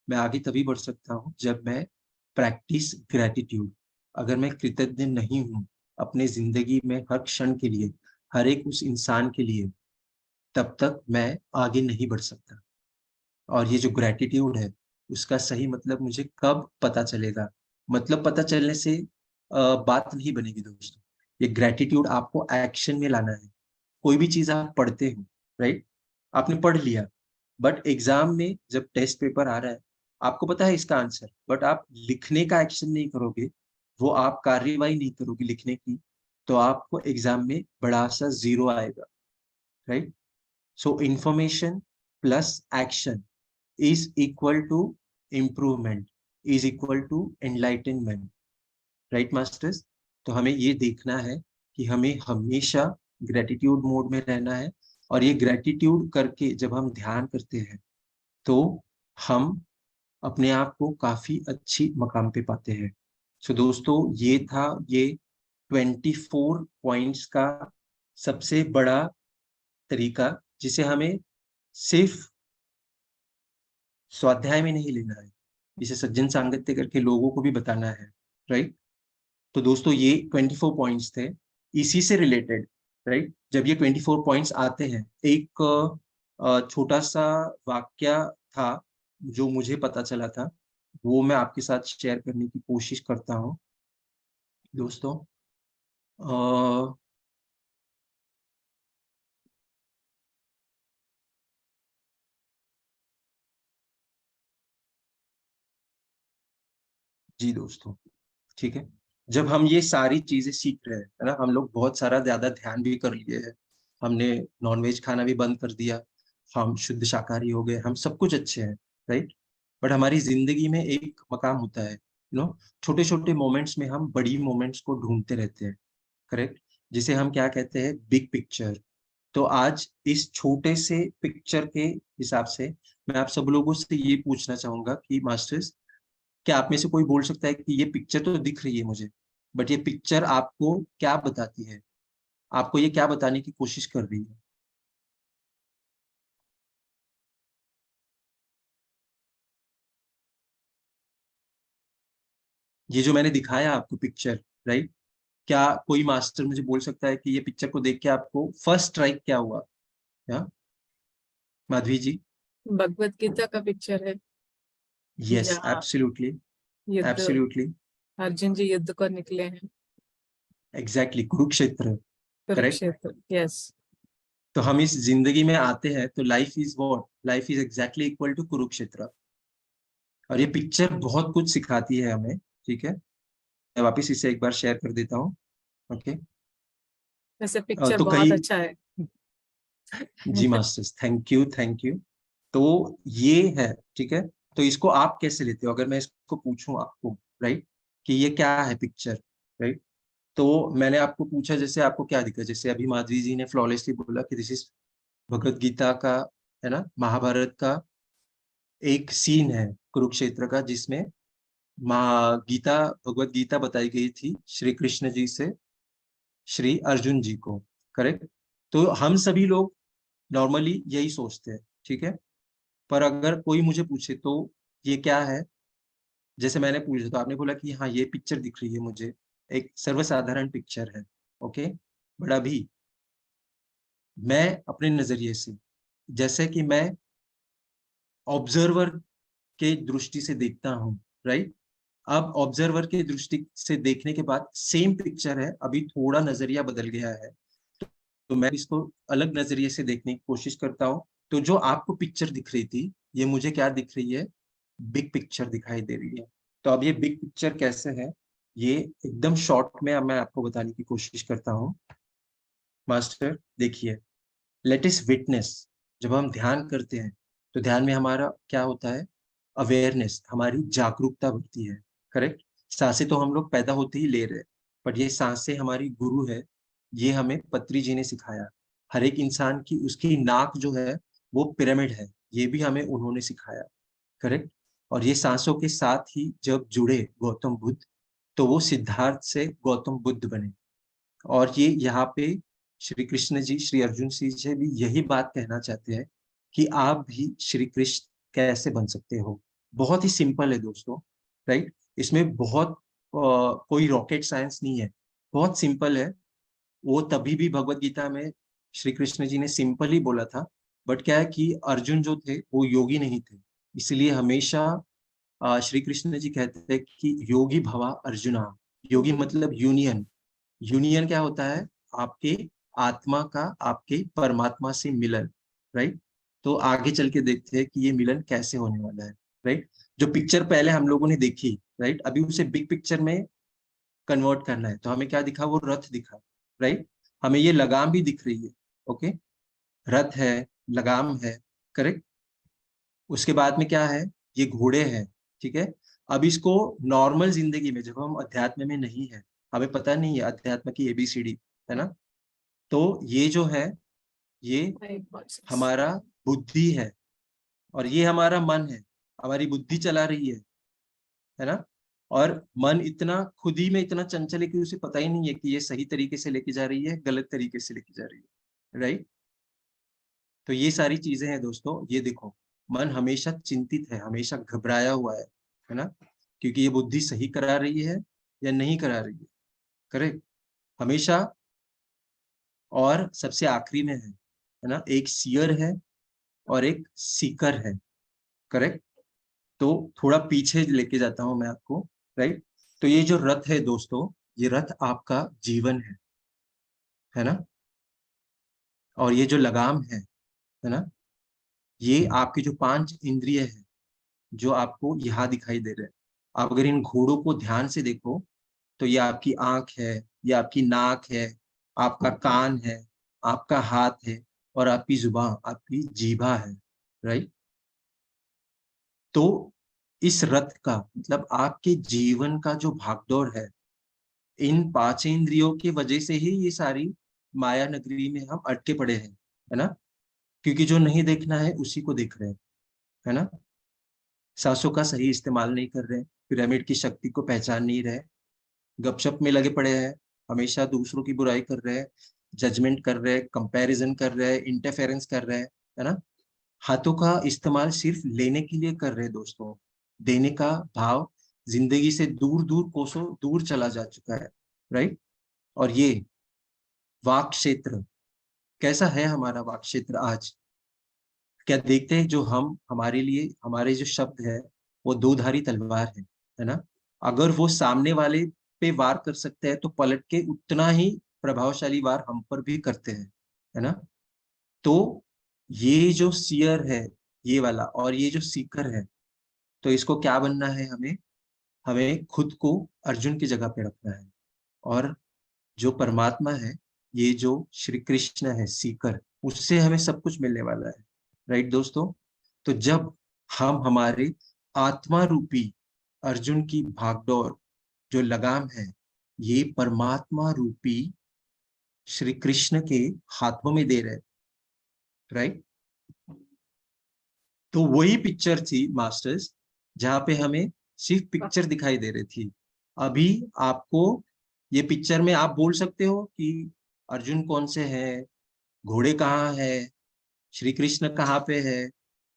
मैं आगे तभी बढ़ सकता हूँ जब मैं प्रैक्टिस ग्रैटिट्यूड। अगर मैं कृतज्ञ नहीं हूँ अपने जिंदगी में हर क्षण के लिए, हर एक उस इंसान के लिए, तब तक मैं आगे नहीं बढ़ सकता। और ये जो ग्रैटिट्यूड है उसका सही मतलब मुझे कब पता चलेगा, मतलब पता चलने से बात नहीं बनेगी दोस्तों। ये ग्रैटिट्यूड आपको एक्शन में लाना है। कोई भी चीज आप पढ़ते हो, राइट, आपने पढ़ लिया, बट एग्जाम में जब टेस्ट पेपर आ रहा है आपको पता है इसका आंसर, बट आप लिखने का एक्शन नहीं करोगे, वो आप कार्यवाही नहीं करोगे लिखने की, तो आपको एग्जाम में बड़ा सा जीरो आएगा, right. So information plus action is equal to improvement, is equal to enlightenment, right masters। तो हमें ये देखना है कि हमें हमेशा ग्रेटिट्यूड मोड में रहना है। और ये ग्रेटिट्यूड करके जब हम ध्यान करते हैं तो हम अपने आप को काफी अच्छी मकाम पे पाते हैं। सो दोस्तों ये था ये 24 पॉइंट्स का सबसे बड़ा तरीका, जिसे हमें सिर्फ स्वाध्याय में नहीं लेना है, इसे सज्जन सांगत्य करके लोगों को भी बताना है, राइट। तो दोस्तों ये 24 पॉइंट्स थे इसी से रिलेटेड, राइट। जब ये 24 पॉइंट्स आते हैं, एक छोटा सा वाक्य था जो मुझे पता चला था, वो मैं आपके साथ शेयर करने की कोशिश करता हूँ दोस्तों। अ, जी दोस्तों, ठीक है। जब हम ये सारी चीजें सीख रहे हैं, है ना, हम लोग बहुत सारा ज्यादा ध्यान भी कर लिए हैं, हमने नॉनवेज खाना भी बंद कर दिया, हम शुद्ध शाकाहारी हो गए, हम सब कुछ अच्छे हैं, राइट। बट हमारी जिंदगी में एक मकाम होता है, छोटे छोटे मोमेंट्स में हम बड़ी मोमेंट्स को ढूंढते रहते हैं, करेक्ट, जिसे हम क्या कहते हैं, बिग पिक्चर। तो आज इस छोटे से पिक्चर के हिसाब से मैं आप सब लोगों से ये पूछना चाहूंगा कि मास्टर्स, क्या आप में से कोई बोल सकता है कि ये पिक्चर तो दिख रही है मुझे, बट ये पिक्चर आपको क्या बताती है, आपको ये क्या बताने की कोशिश कर रही है। ये जो मैंने दिखाया आपको पिक्चर, राइट, क्या कोई मास्टर मुझे बोल सकता है कि ये पिक्चर को देख के आपको फर्स्ट स्ट्राइक क्या हुआ, क्या माधवी जी। भगवत गीता का पिक्चर है, यस जहाँ एब्सोल्युटली, युद्ध, एब्सोल्युटली, अर्जुन जी युद्ध को निकले हैं। Exactly, Kurukshetra, correct. Kurukshetra, yes. तो हम इस जिंदगी में आते हैं तो life is what, life is exactly equal to Kurukshetra. और ये पिक्चर बहुत कुछ सिखाती है हमें, ठीक है। मैं वापस इसे एक बार शेयर कर देता हूँ, ओके। वैसे पिक्चर तो बहुत कई, अच्छा है। जी masters, thank you thank you. तो ये है, ठीक है। तो इसको आप कैसे लेते हो, अगर मैं इसको पूछूं आपको, राइट, कि ये क्या है पिक्चर, राइट। तो मैंने आपको पूछा जैसे आपको क्या दिखा, जैसे अभी माधवी जी ने फ्लॉलेसली बोला कि दिस इज भगवत गीता का, है ना, महाभारत का एक सीन है कुरुक्षेत्र का, जिसमें माँ गीता, भगवत गीता बताई गई थी श्री कृष्ण जी से श्री अर्जुन जी को, करेक्ट। तो हम सभी लोग नॉर्मली यही सोचते हैं, ठीक है। पर अगर कोई मुझे पूछे तो ये क्या है, जैसे मैंने पूछा तो आपने बोला कि हाँ ये पिक्चर दिख रही है मुझे, एक सर्वसाधारण पिक्चर है, ओके। बट अभी मैं अपने नजरिए से, जैसे कि मैं ऑब्जर्वर के दृष्टि से देखता हूँ, राइट। अब ऑब्जर्वर के दृष्टि से देखने के बाद सेम पिक्चर है, अभी थोड़ा नजरिया बदल गया है। तो मैं इसको अलग नजरिए से देखने की कोशिश करता हूँ। तो जो आपको पिक्चर दिख रही थी, ये मुझे क्या दिख रही है, बिग पिक्चर दिखाई दे रही है। तो अब ये बिग पिक्चर कैसे है, ये एकदम शॉर्ट में अब मैं आपको बताने की कोशिश करता हूँ। मास्टर देखिए, लेट अस विटनेस। जब हम ध्यान करते हैं तो ध्यान में हमारा क्या होता है, अवेयरनेस, हमारी जागरूकता बढ़ती है। करेक्ट। सांसें तो हम लोग पैदा होते ही ले रहे हैं, बट ये सांसें हमारी गुरु है। ये हमें पत्री जी ने सिखाया। हर एक इंसान की उसकी नाक जो है वो पिरामिड है, ये भी हमें उन्होंने सिखाया। करेक्ट। और ये सांसों के साथ ही जब जुड़े गौतम बुद्ध, तो वो सिद्धार्थ से गौतम बुद्ध बने। और ये यहाँ पे श्री कृष्ण जी श्री अर्जुन जी से भी यही बात कहना चाहते हैं कि आप भी श्री कृष्ण कैसे बन सकते हो। बहुत ही सिंपल है दोस्तों। राइट। इसमें बहुत कोई रॉकेट साइंस नहीं है, बहुत सिंपल है। वो तभी भी भगवत गीता में श्री कृष्ण जी ने सिंपल ही बोला था। बट क्या है कि अर्जुन जो थे वो योगी नहीं थे, इसलिए हमेशा श्री कृष्ण जी कहते हैं कि योगी भवा अर्जुना। योगी मतलब यूनियन। यूनियन क्या होता है, आपके आत्मा का आपके परमात्मा से मिलन। राइट। तो आगे चल के देखते हैं कि ये मिलन कैसे होने वाला है। राइट। जो पिक्चर पहले हम लोगों ने देखी, राइट, अभी उसे बिग पिक्चर में कन्वर्ट करना है। तो हमें क्या दिखा, वो रथ दिखा। राइट। हमें ये लगाम भी दिख रही है। ओके। रथ है, लगाम है। करेक्ट। उसके बाद में क्या है, ये घोड़े हैं। ठीक है। अब इसको नॉर्मल जिंदगी में जब हम अध्यात्म में नहीं है, हमें पता नहीं है अध्यात्म की एबीसीडी, है ना। तो ये जो है, ये हमारा बुद्धि है, और ये हमारा मन है। हमारी बुद्धि चला रही है ना। और मन इतना खुद ही में इतना चंचल है कि उसे पता ही नहीं है कि ये सही तरीके से लेके जा रही है, गलत तरीके से लेके जा रही है। राइट। तो ये सारी चीजें हैं दोस्तों। ये देखो, मन हमेशा चिंतित है, हमेशा घबराया हुआ है ना, क्योंकि ये बुद्धि सही करा रही है या नहीं करा रही है। करेक्ट। हमेशा। और सबसे आखिरी में है ना, एक सीयर है और एक सीकर है। करेक्ट। तो थोड़ा पीछे लेके जाता हूं मैं आपको। राइट। तो ये जो रथ है दोस्तों, ये रथ आपका जीवन है ना। और ये जो लगाम है ना, ये आपकी जो पांच इंद्रिय है, जो आपको यहाँ दिखाई दे रहे हैं। आप अगर इन घोड़ों को ध्यान से देखो, तो ये आपकी आंख है, ये आपकी नाक है, आपका कान है, आपका हाथ है, और आपकी जुबान, आपकी जीभा है। राइट। तो इस रथ का मतलब आपके जीवन का जो भागदौड़ है, इन पांच इंद्रियों की वजह से ही ये सारी माया नगरी में हम अटके पड़े हैं, है ना। क्योंकि जो नहीं देखना है उसी को देख रहे हैं, है ना। सांसों का सही इस्तेमाल नहीं कर रहे, पिरामिड की शक्ति को पहचान नहीं रहे, गपशप में लगे पड़े हैं, हमेशा दूसरों की बुराई कर रहे हैं, जजमेंट कर रहे हैं, कंपैरिजन कर रहे हैं, इंटरफेरेंस कर रहे हैं, है ना। हाथों का इस्तेमाल सिर्फ लेने के लिए कर रहे हैं दोस्तों। देने का भाव जिंदगी से दूर दूर कोसों दूर चला जा चुका है। राइट। और ये वाक क्षेत्र, कैसा है हमारा वाक क्षेत्र आज, क्या देखते हैं, जो हम हमारे लिए हमारे जो शब्द है वो दो धारी तलवार है ना। अगर वो सामने वाले पे वार कर सकते हैं, तो पलट के उतना ही प्रभावशाली वार हम पर भी करते हैं, है ना। तो ये जो सियर है, ये वाला, और ये जो सीकर है, तो इसको क्या बनना है हमें, हमें खुद को अर्जुन की जगह पे रखना है। और जो परमात्मा है, ये जो श्री कृष्ण है सीकर, उससे हमें सब कुछ मिलने वाला है। राइट दोस्तों। तो जब हम हमारे आत्मा रूपी अर्जुन की भागदौड़, जो लगाम है, ये परमात्मा रूपी श्री कृष्ण के हाथों में दे रहे, राइट। तो वही पिक्चर थी मास्टर्स, जहां पे हमें सिर्फ पिक्चर दिखाई दे रही थी। अभी आपको ये पिक्चर में आप बोल सकते हो कि अर्जुन कौन से है, घोड़े कहाँ है, श्री कृष्ण कहाँ पे है,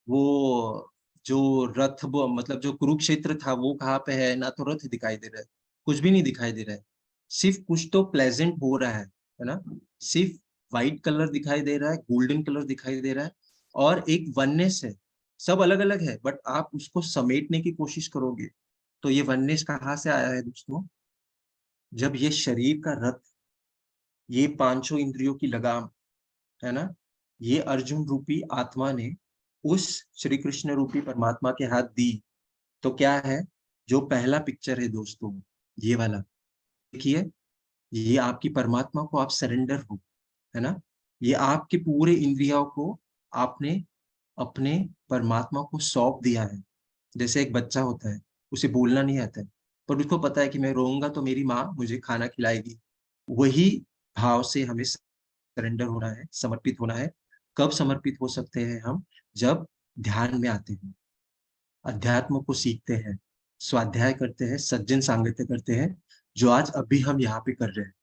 वो जो रथ, वो मतलब जो कुरुक्षेत्र था वो कहाँ पे है, ना तो रथ दिखाई दे रहा है, कुछ भी नहीं दिखाई दे रहा है। सिर्फ कुछ तो प्लेजेंट हो रहा है ना। सिर्फ व्हाइट कलर दिखाई दे रहा है, गोल्डन कलर दिखाई दे रहा है, और एक वननेस है। सब अलग अलग है, बट आप उसको समेटने की कोशिश करोगे, तो ये वननेस कहाँ से आया है दोस्तों, जब ये शरीर का रथ, ये पांचों इंद्रियों की लगाम, है ना, ये अर्जुन रूपी आत्मा ने उस श्री कृष्ण रूपी परमात्मा के हाथ दी। तो क्या है, जो पहला पिक्चर है दोस्तों, ये वाला देखिए, ये आपकी परमात्मा को आप सरेंडर हो, है ना, ये आपके पूरे इंद्रियों को आपने अपने परमात्मा को सौंप दिया है। जैसे एक बच्चा होता है, उसे बोलना नहीं आता है, पर उसको पता है कि मैं रोऊंगा तो मेरी माँ मुझे खाना खिलाएगी। वही भाव से हमें सरेंडर होना है, समर्पित होना है। कब समर्पित हो सकते हैं हम? जब ध्यान में आते हैं, अध्यात्म को सीखते हैं, स्वाध्याय करते हैं, सज्जन सांगत्य करते हैं, जो आज अभी हम यहाँ पे कर रहे हैं,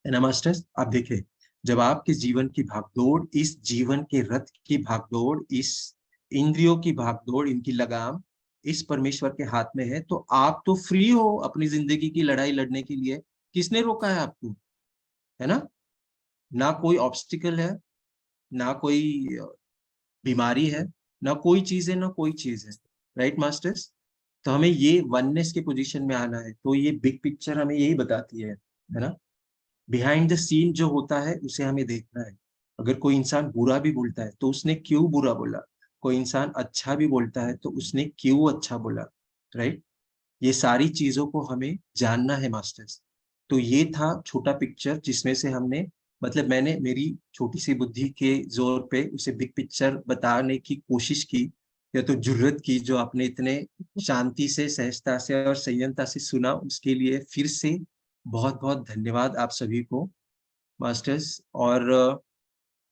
है ना मास्टर्स। आप देखें, जब आपके जीवन की भागदौड़, इस जीवन के रथ की भागदौड़, इस इंद्रियों की भागदौड़, इनकी लगाम इस परमेश्वर के हाथ में है, तो आप तो फ्री हो अपनी जिंदगी की लड़ाई लड़ने के लिए। किसने रोका है आपको? है ना, ना कोई ऑब्स्टिकल है, ना कोई बीमारी है, ना कोई चीज है, ना कोई चीज है। Right masters. तो हमें ये वननेस के पोजीशन में आना है। तो ये बिग पिक्चर हमें यही बताती है ना। बिहाइंड द सीन जो होता है उसे हमें देखना है। अगर कोई इंसान बुरा भी बोलता है तो उसने क्यों बुरा बोला, कोई इंसान अच्छा भी बोलता है तो उसने क्यों अच्छा बोला। राइट, ये सारी चीजों को हमें जानना है मास्टर्स। तो ये था छोटा पिक्चर जिसमें से हमने, मतलब मैंने मेरी छोटी सी बुद्धि के जोर पे उसे बिग पिक्चर बताने की कोशिश की, या तो जुर्रत की, जो आपने इतने शांति से, सहजता से और संयमता से सुना, उसके लिए फिर से बहुत बहुत धन्यवाद आप सभी को मास्टर्स। और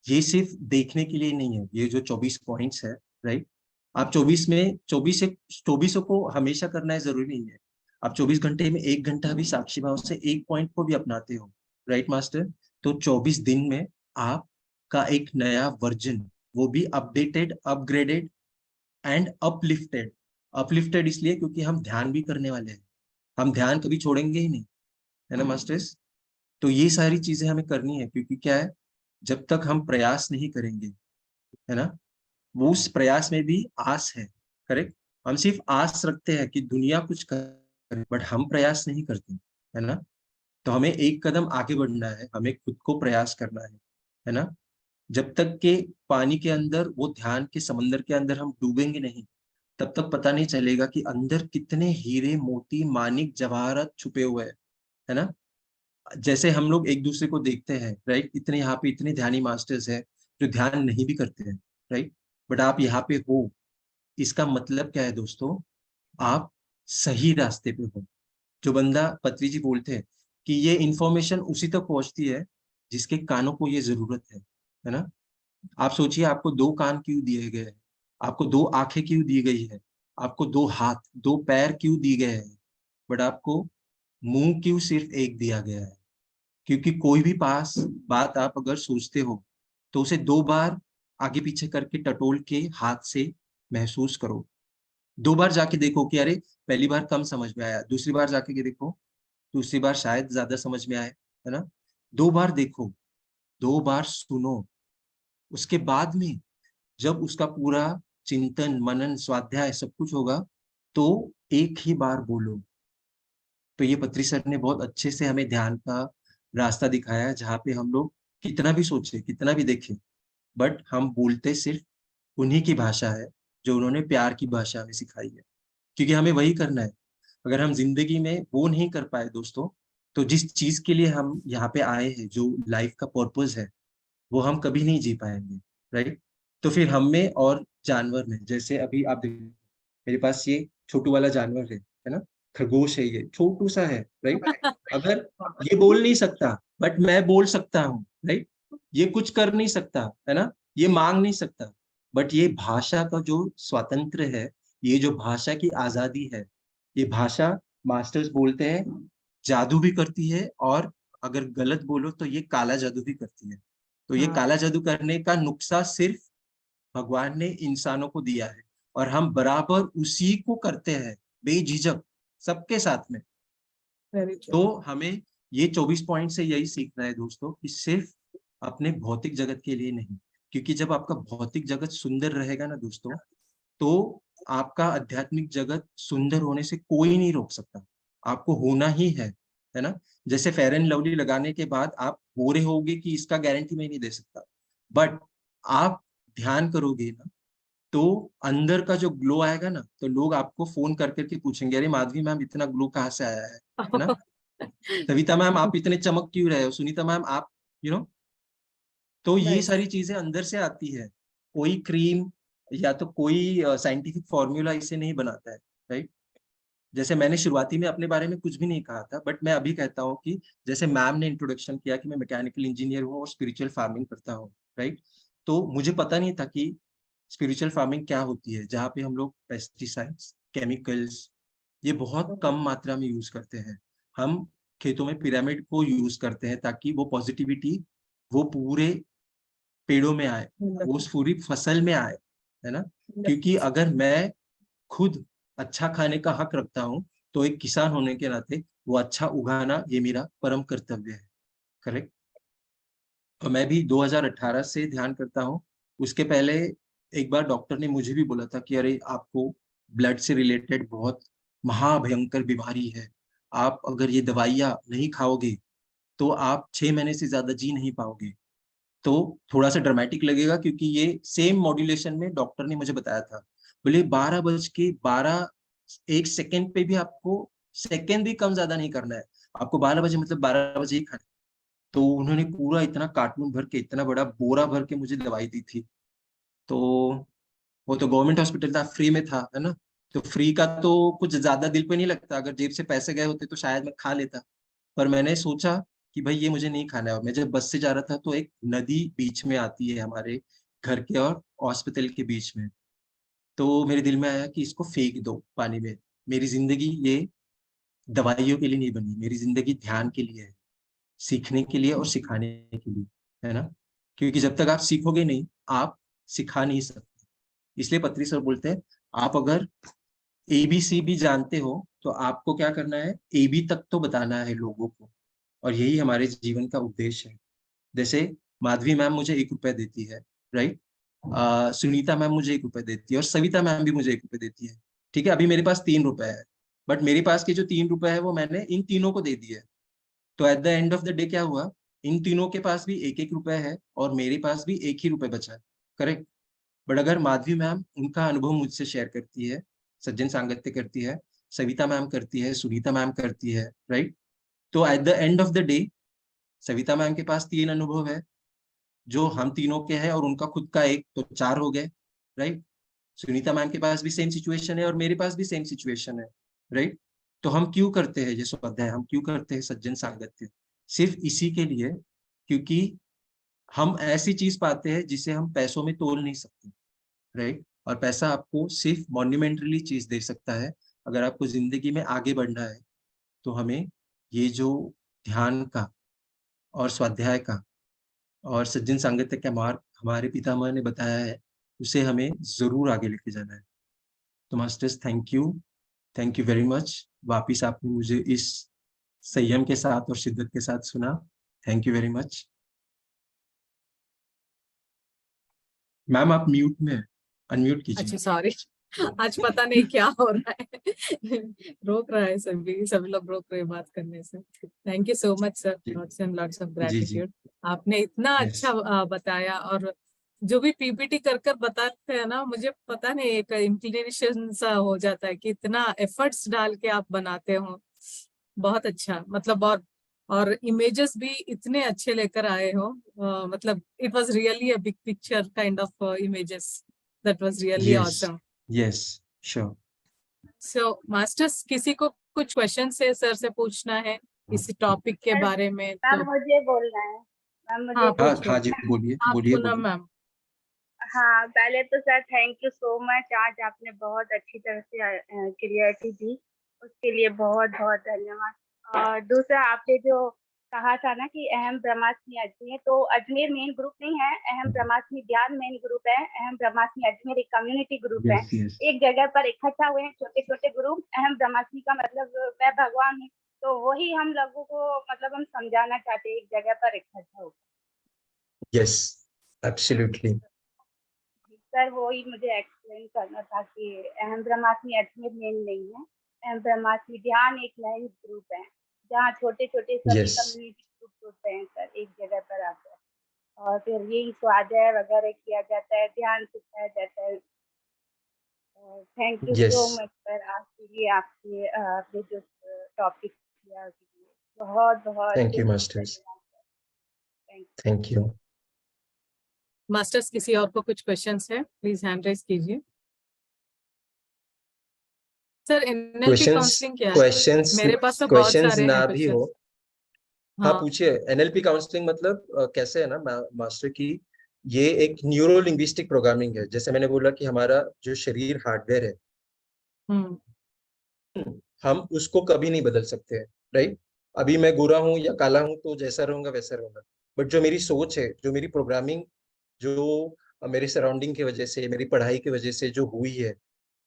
ये सिर्फ देखने के लिए नहीं है, ये जो 24 पॉइंट्स है, राइट, आप 24 में 24 को हमेशा करना है जरूरी नहीं है। आप 24 घंटे में 1 घंटा भी साक्षी भाव से एक पॉइंट को भी अपनाते हो, राइट मास्टर, तो 24 दिन में आपका एक नया वर्जन, वो भी updated, upgraded and uplifted. Uplifted इसलिए क्योंकि हम ध्यान भी करने वाले हैं, हम ध्यान कभी छोड़ेंगे ही नहीं, है ना मास्टर्स। तो ये सारी चीजें हमें करनी है, क्योंकि क्या है, जब तक हम प्रयास नहीं करेंगे, है ना, वो उस प्रयास में भी आस है। करेक्ट, हम सिर्फ आस रखते हैं कि दुनिया कुछ करे, बट हम प्रयास नहीं करते, है ना। तो हमें एक कदम आगे बढ़ना है, हमें खुद को प्रयास करना है ना। जब तक के पानी के अंदर, वो ध्यान के समंदर के अंदर हम डूबेंगे नहीं, तब तक पता नहीं चलेगा कि अंदर कितने हीरे मोती मानिक जवाहरात छुपे हुए हैं, है ना। जैसे हम लोग एक दूसरे को देखते हैं, राइट, इतने यहाँ पे इतने ध्यानी मास्टर्स हैं जो ध्यान नहीं भी करते हैं, राइट, बट आप यहाँ पे हो, इसका मतलब क्या है दोस्तों, आप सही रास्ते पे हो। जो बंदा, पत्री जी बोलते हैं कि ये इंफॉर्मेशन उसी तक पहुंचती है जिसके कानों को ये जरूरत है ना। आप सोचिए, आपको 2 कान क्यों दिए गए हैं, आपको 2 आंखें क्यों दी गई है, आपको 2 हाथ 2 पैर क्यों दिए गए हैं, बट आपको मुंह क्यों सिर्फ एक दिया गया है? क्योंकि कोई भी पास बात आप अगर सोचते हो तो उसे 2 बार आगे पीछे करके टटोल के हाथ से महसूस करो। 2 बार जाके देखो कि अरे पहली बार कम समझ में आया, दूसरी बार जाके के देखो, दूसरी बार शायद ज्यादा समझ में आए, है ना। 2 बार देखो, 2 बार सुनो, उसके बाद में जब उसका पूरा चिंतन मनन स्वाध्याय सब कुछ होगा, तो एक ही बार बोलो। तो ये पत्री सर ने बहुत अच्छे से हमें ध्यान का रास्ता दिखाया है, जहाँ पे हम लोग कितना भी सोचे, कितना भी देखें, बट हम बोलते सिर्फ उन्हीं की भाषा है जो उन्होंने प्यार की भाषा में सिखाई है, क्योंकि हमें वही करना है। अगर हम जिंदगी में वो नहीं कर पाए दोस्तों, तो जिस चीज के लिए हम यहाँ पे आए हैं, जो लाइफ का पर्पस है, वो हम कभी नहीं जी पाएंगे, राइट। तो फिर हम में और जानवर में, जैसे अभी आप देखो, मेरे पास ये छोटू वाला जानवर है ना, खरगोश है, ये छोटू सा है, राइट। अगर ये बोल नहीं सकता, बट मैं बोल सकता हूँ, राइट। ये कुछ कर नहीं सकता, है ना, ये मांग नहीं सकता, बट ये भाषा का जो स्वातंत्र है, ये जो भाषा की आजादी है, ये भाषा, मास्टर्स बोलते हैं, जादू भी करती है, और अगर गलत बोलो तो ये काला जादू भी करती है। तो ये हाँ, काला जादू करने का नुक्सा सिर्फ भगवान ने इंसानों को दिया है, और हम बराबर उसी को करते हैं, बेझिझक, सबके साथ में। Very true. तो हमें ये 24 पॉइंट से यही सीखना है दोस्तों, कि सिर्फ अपने भौतिक जगत के लिए नहीं, क्योंकि जब आपका भौतिक जगत सुंदर रहेगा ना दोस्तों, तो आपका आध्यात्मिक जगत सुंदर होने से कोई नहीं रोक सकता, आपको होना ही है ना। जैसे फेयर एंड लवली लगाने के बाद आप गोरे होगे कि इसका गारंटी मैं नहीं दे सकता, बट आप ध्यान करोगे ना, तो अंदर का जो ग्लो आएगा ना, तो लोग आपको फोन कर करके पूछेंगे, अरे माधवी मैम इतना ग्लो कहाँ से आया है ना? सविता मैम आप इतने चमक क्यों रहे हो? सुनीता मैम आप यू you नो तो ये नाइस। सारी चीजें अंदर से आती है। कोई क्रीम या तो कोई साइंटिफिक फॉर्मूला इसे नहीं बनाता है, राइट? जैसे मैंने शुरुआती में अपने बारे में कुछ भी नहीं कहा था, बट मैं अभी कहता हूँ कि जैसे मैम ने इंट्रोडक्शन किया कि मैं मैकेनिकल इंजीनियर हूँ और स्पिरिचुअल फार्मिंग करता हूँ, राइट? तो मुझे पता नहीं था कि स्पिरिचुअल फार्मिंग क्या होती है, जहाँ पे हम लोग पेस्टिसाइड्स, केमिकल्स, ये बहुत कम मात्रा में यूज करते हैं। हम खेतों में पिरामिड को यूज करते हैं ताकि वो पॉजिटिविटी वो पूरे पेड़ों में आए, वो उस पूरी फसल में आए, है ना? क्योंकि अगर मैं खुद अच्छा खाने का हक रखता हूँ, तो एक किसान होने के नाते वो अच्छा उगाना ये मेरा परम कर्तव्य है। करेक्ट? तो मैं भी 2018 से ध्यान करता हूँ। उसके पहले एक बार डॉक्टर ने मुझे भी बोला था कि अरे आपको ब्लड से रिलेटेड बहुत महाभयंकर बीमारी है, आप अगर ये दवाइयाँ नहीं खाओगे तो आप 6 महीने से ज्यादा जी नहीं पाओगे। तो थोड़ा सा ड्रामेटिक लगेगा, क्योंकि ये सेम मॉड्यूलेशन में डॉक्टर ने मुझे बताया था। बोले 12 बज के 1 सेकेंड पे भी आपको सेकेंड भी कम ज्यादा नहीं करना है, आपको 12 बजे मतलब 12 बजे ही खाना है। तो उन्होंने पूरा इतना कार्टून भर के, इतना बड़ा बोरा भर के मुझे दवाई दी थी। तो वो तो गवर्नमेंट हॉस्पिटल था, फ्री में था, है ना? तो फ्री का तो कुछ ज्यादा दिल पे नहीं लगता, अगर जेब से पैसे गए होते तो शायद मैं खा लेता। पर मैंने सोचा कि भाई ये मुझे नहीं खाना है। और मैं जब बस से जा रहा था तो एक नदी बीच में आती है हमारे घर के और हॉस्पिटल के बीच में। तो मेरे दिल में आया कि इसको फेंक दो पानी में। मेरी जिंदगी ये दवाइयों के लिए नहीं बनी, मेरी जिंदगी ध्यान के लिए है, सीखने के लिए और सिखाने के लिए, है ना? क्योंकि जब तक आप सीखोगे नहीं, आप सिखा नहीं सकते। इसलिए पत्री सर बोलते हैं, आप अगर एबीसी भी जानते हो तो आपको क्या करना है, एबी तक तो बताना है लोगों को। और यही हमारे जीवन का उद्देश्य है। जैसे माधवी मैम मुझे 1 रुपया देती है, राइट? सुनीता मैम मुझे 1 रुपया देती है और सविता मैम भी मुझे 1 रुपया देती है। ठीक है, अभी मेरे पास 3 रुपए है, बट मेरे पास के जो 3 रुपए है वो मैंने इन तीनों को दे दिए। तो at the end of the day क्या हुआ, इन तीनों के पास भी 1-1 रुपया है और मेरे पास भी 1 ही रुपये बचा है। करेक्ट? बट अगर माधवी मैम उनका अनुभव मुझसे शेयर करती है, सज्जन सांगत्य करती है, सविता मैम करती है, सुनीता मैम करती है, राइट? तो at the end of the day Savita ma'am के पास 3 अनुभव है जो हम तीनों के हैं, और उनका खुद का एक, तो 4 हो गए, राइट? सुनीता मैम के पास भी सेम सिचुएशन है और मेरे पास भी सेम सिचुएशन है, राइट? तो हम क्यों करते हैं ये स्वाध्याय, हम क्यों करते हैं सज्जन सांगत्य? सिर्फ इसी के लिए, क्योंकि हम ऐसी चीज पाते हैं जिसे हम पैसों में तोल नहीं सकते, राइट? और पैसा आपको सिर्फ मॉन्यूमेंटली चीज दे सकता है। अगर आपको जिंदगी में आगे बढ़ना है तो हमें ये जो ध्यान का और स्वाध्याय का और सज्जन सांगत्य का मार्ग हमारे पितामह ने बताया है, उसे हमें जरूर आगे लेके जाना है। तो masters, thank you very much. वापिस आपने मुझे इस संयम के साथ और शिद्दत के साथ सुना। Thank you very much. Ma'am आप म्यूट में हैं, अनम्यूट कीजिए। अच्छा, सॉरी। आज पता नहीं क्या हो रहा है। रोक रहा है, सभी सभी लोग रोक रहे हैं बात करने से। Thank you so much sir, जी लॉट्स एंड लॉट्स ऑफ जी जी। ग्रेटिट्यूड। आपने इतना यस। अच्छा बताया, और जो भी पीपीटी कर कर बताते हैं ना, मुझे पता नहीं एक इंक्लिनेशन सा हो जाता है कि इतना एफर्ट्स डाल के आप बनाते हो। बहुत अच्छा, मतलब। और इमेजेस भी इतने अच्छे लेकर आए हो। मतलब it was really a big picture kind of images. That was really yes. Awesome. Yes. Sure. So masters, किसी को कुछ क्वेश्चन से सर से पूछना है इस टॉपिक के सर, बारे में मैम तो? मुझे बोलना है। मैम मुझे हाँ, हाँ पूछिए। हाँ जी, बोलना है। बोलिए आप बोलिए पूनम बोलिए। मैम। हाँ, पहले तो sir thank you so much, आज आपने बहुत अच्छी तरह से क्लियरिटी दी, उसके लिए बहुत बहुत धन्यवाद। और दूसरा, आपने जो कहा था ना कि अहम ब्रह्मास्मि अजमेर, तो अजमेर मेन ग्रुप नहीं है, अहम ब्रह्मास्मि ध्यान मेन ग्रुप है। अहम ब्रह्मास्मि अजमेर एक कम्युनिटी ग्रुप है। Yes yes. एक जगह पर इकट्ठा हुए हैं छोटे छोटे ग्रुप। अहम ब्रह्मास्मि का मतलब मैं भगवान हूँ, तो वही हम लोगों को मतलब हम समझाना चाहते हैं, एक जगह पर इकट्ठा हो। Yes, absolutely. सर वही मुझे एक्सप्लेन करना था कि अहम ब्रह्मास्मि अजमेर मेन नहीं है, अहम ब्रह्मास्मि ध्यान एक नई ग्रुप है, जहाँ छोटे छोटे सभी यस। कम्युनिटी ग्रुप होते हैं सर, एक जगह पर आते हैं। और फिर यही स्वाध्याय वगैरह किया जाता है, ध्यान सिखाया जाता है। Thank you yes, so much sir, आज के लिए आपके आपने जो टॉपिक किया उसके लिए बहुत बहुत थैंक दिल यू से मास्टर्स, धन्यवाद sir. Thank you. Thank you. Masters, किसी और को कुछ क्वेश्चंस है, प्लीज हैंड राइज कीजिए। सर, एनएलपी क्वेश्चंस काउंसलिंग क्या है? क्वेश्चंस मेरे पास तो बहुत क्वेश्चंस सारे हैं ना भी हो, क्वेश्चंस। हाँ हाँ। पूछिए। एनएलपी काउंसलिंग मतलब कैसे है ना मास्टर की, ये एक न्यूरो लिंग्विस्टिक प्रोग्रामिंग है। जैसे मैंने बोला कि हमारा जो शरीर हार्डवेयर है, हम्म। हम उसको कभी नहीं बदल सकते हैं, राइट। अभी मैं गोरा हूँ या काला हूँ तो जैसा रहूंगा वैसा रहूंगा, बट जो मेरी सोच है, जो मेरी प्रोग्रामिंग, जो मेरे सराउंडिंग की वजह से, मेरी पढ़ाई की वजह से जो हुई है,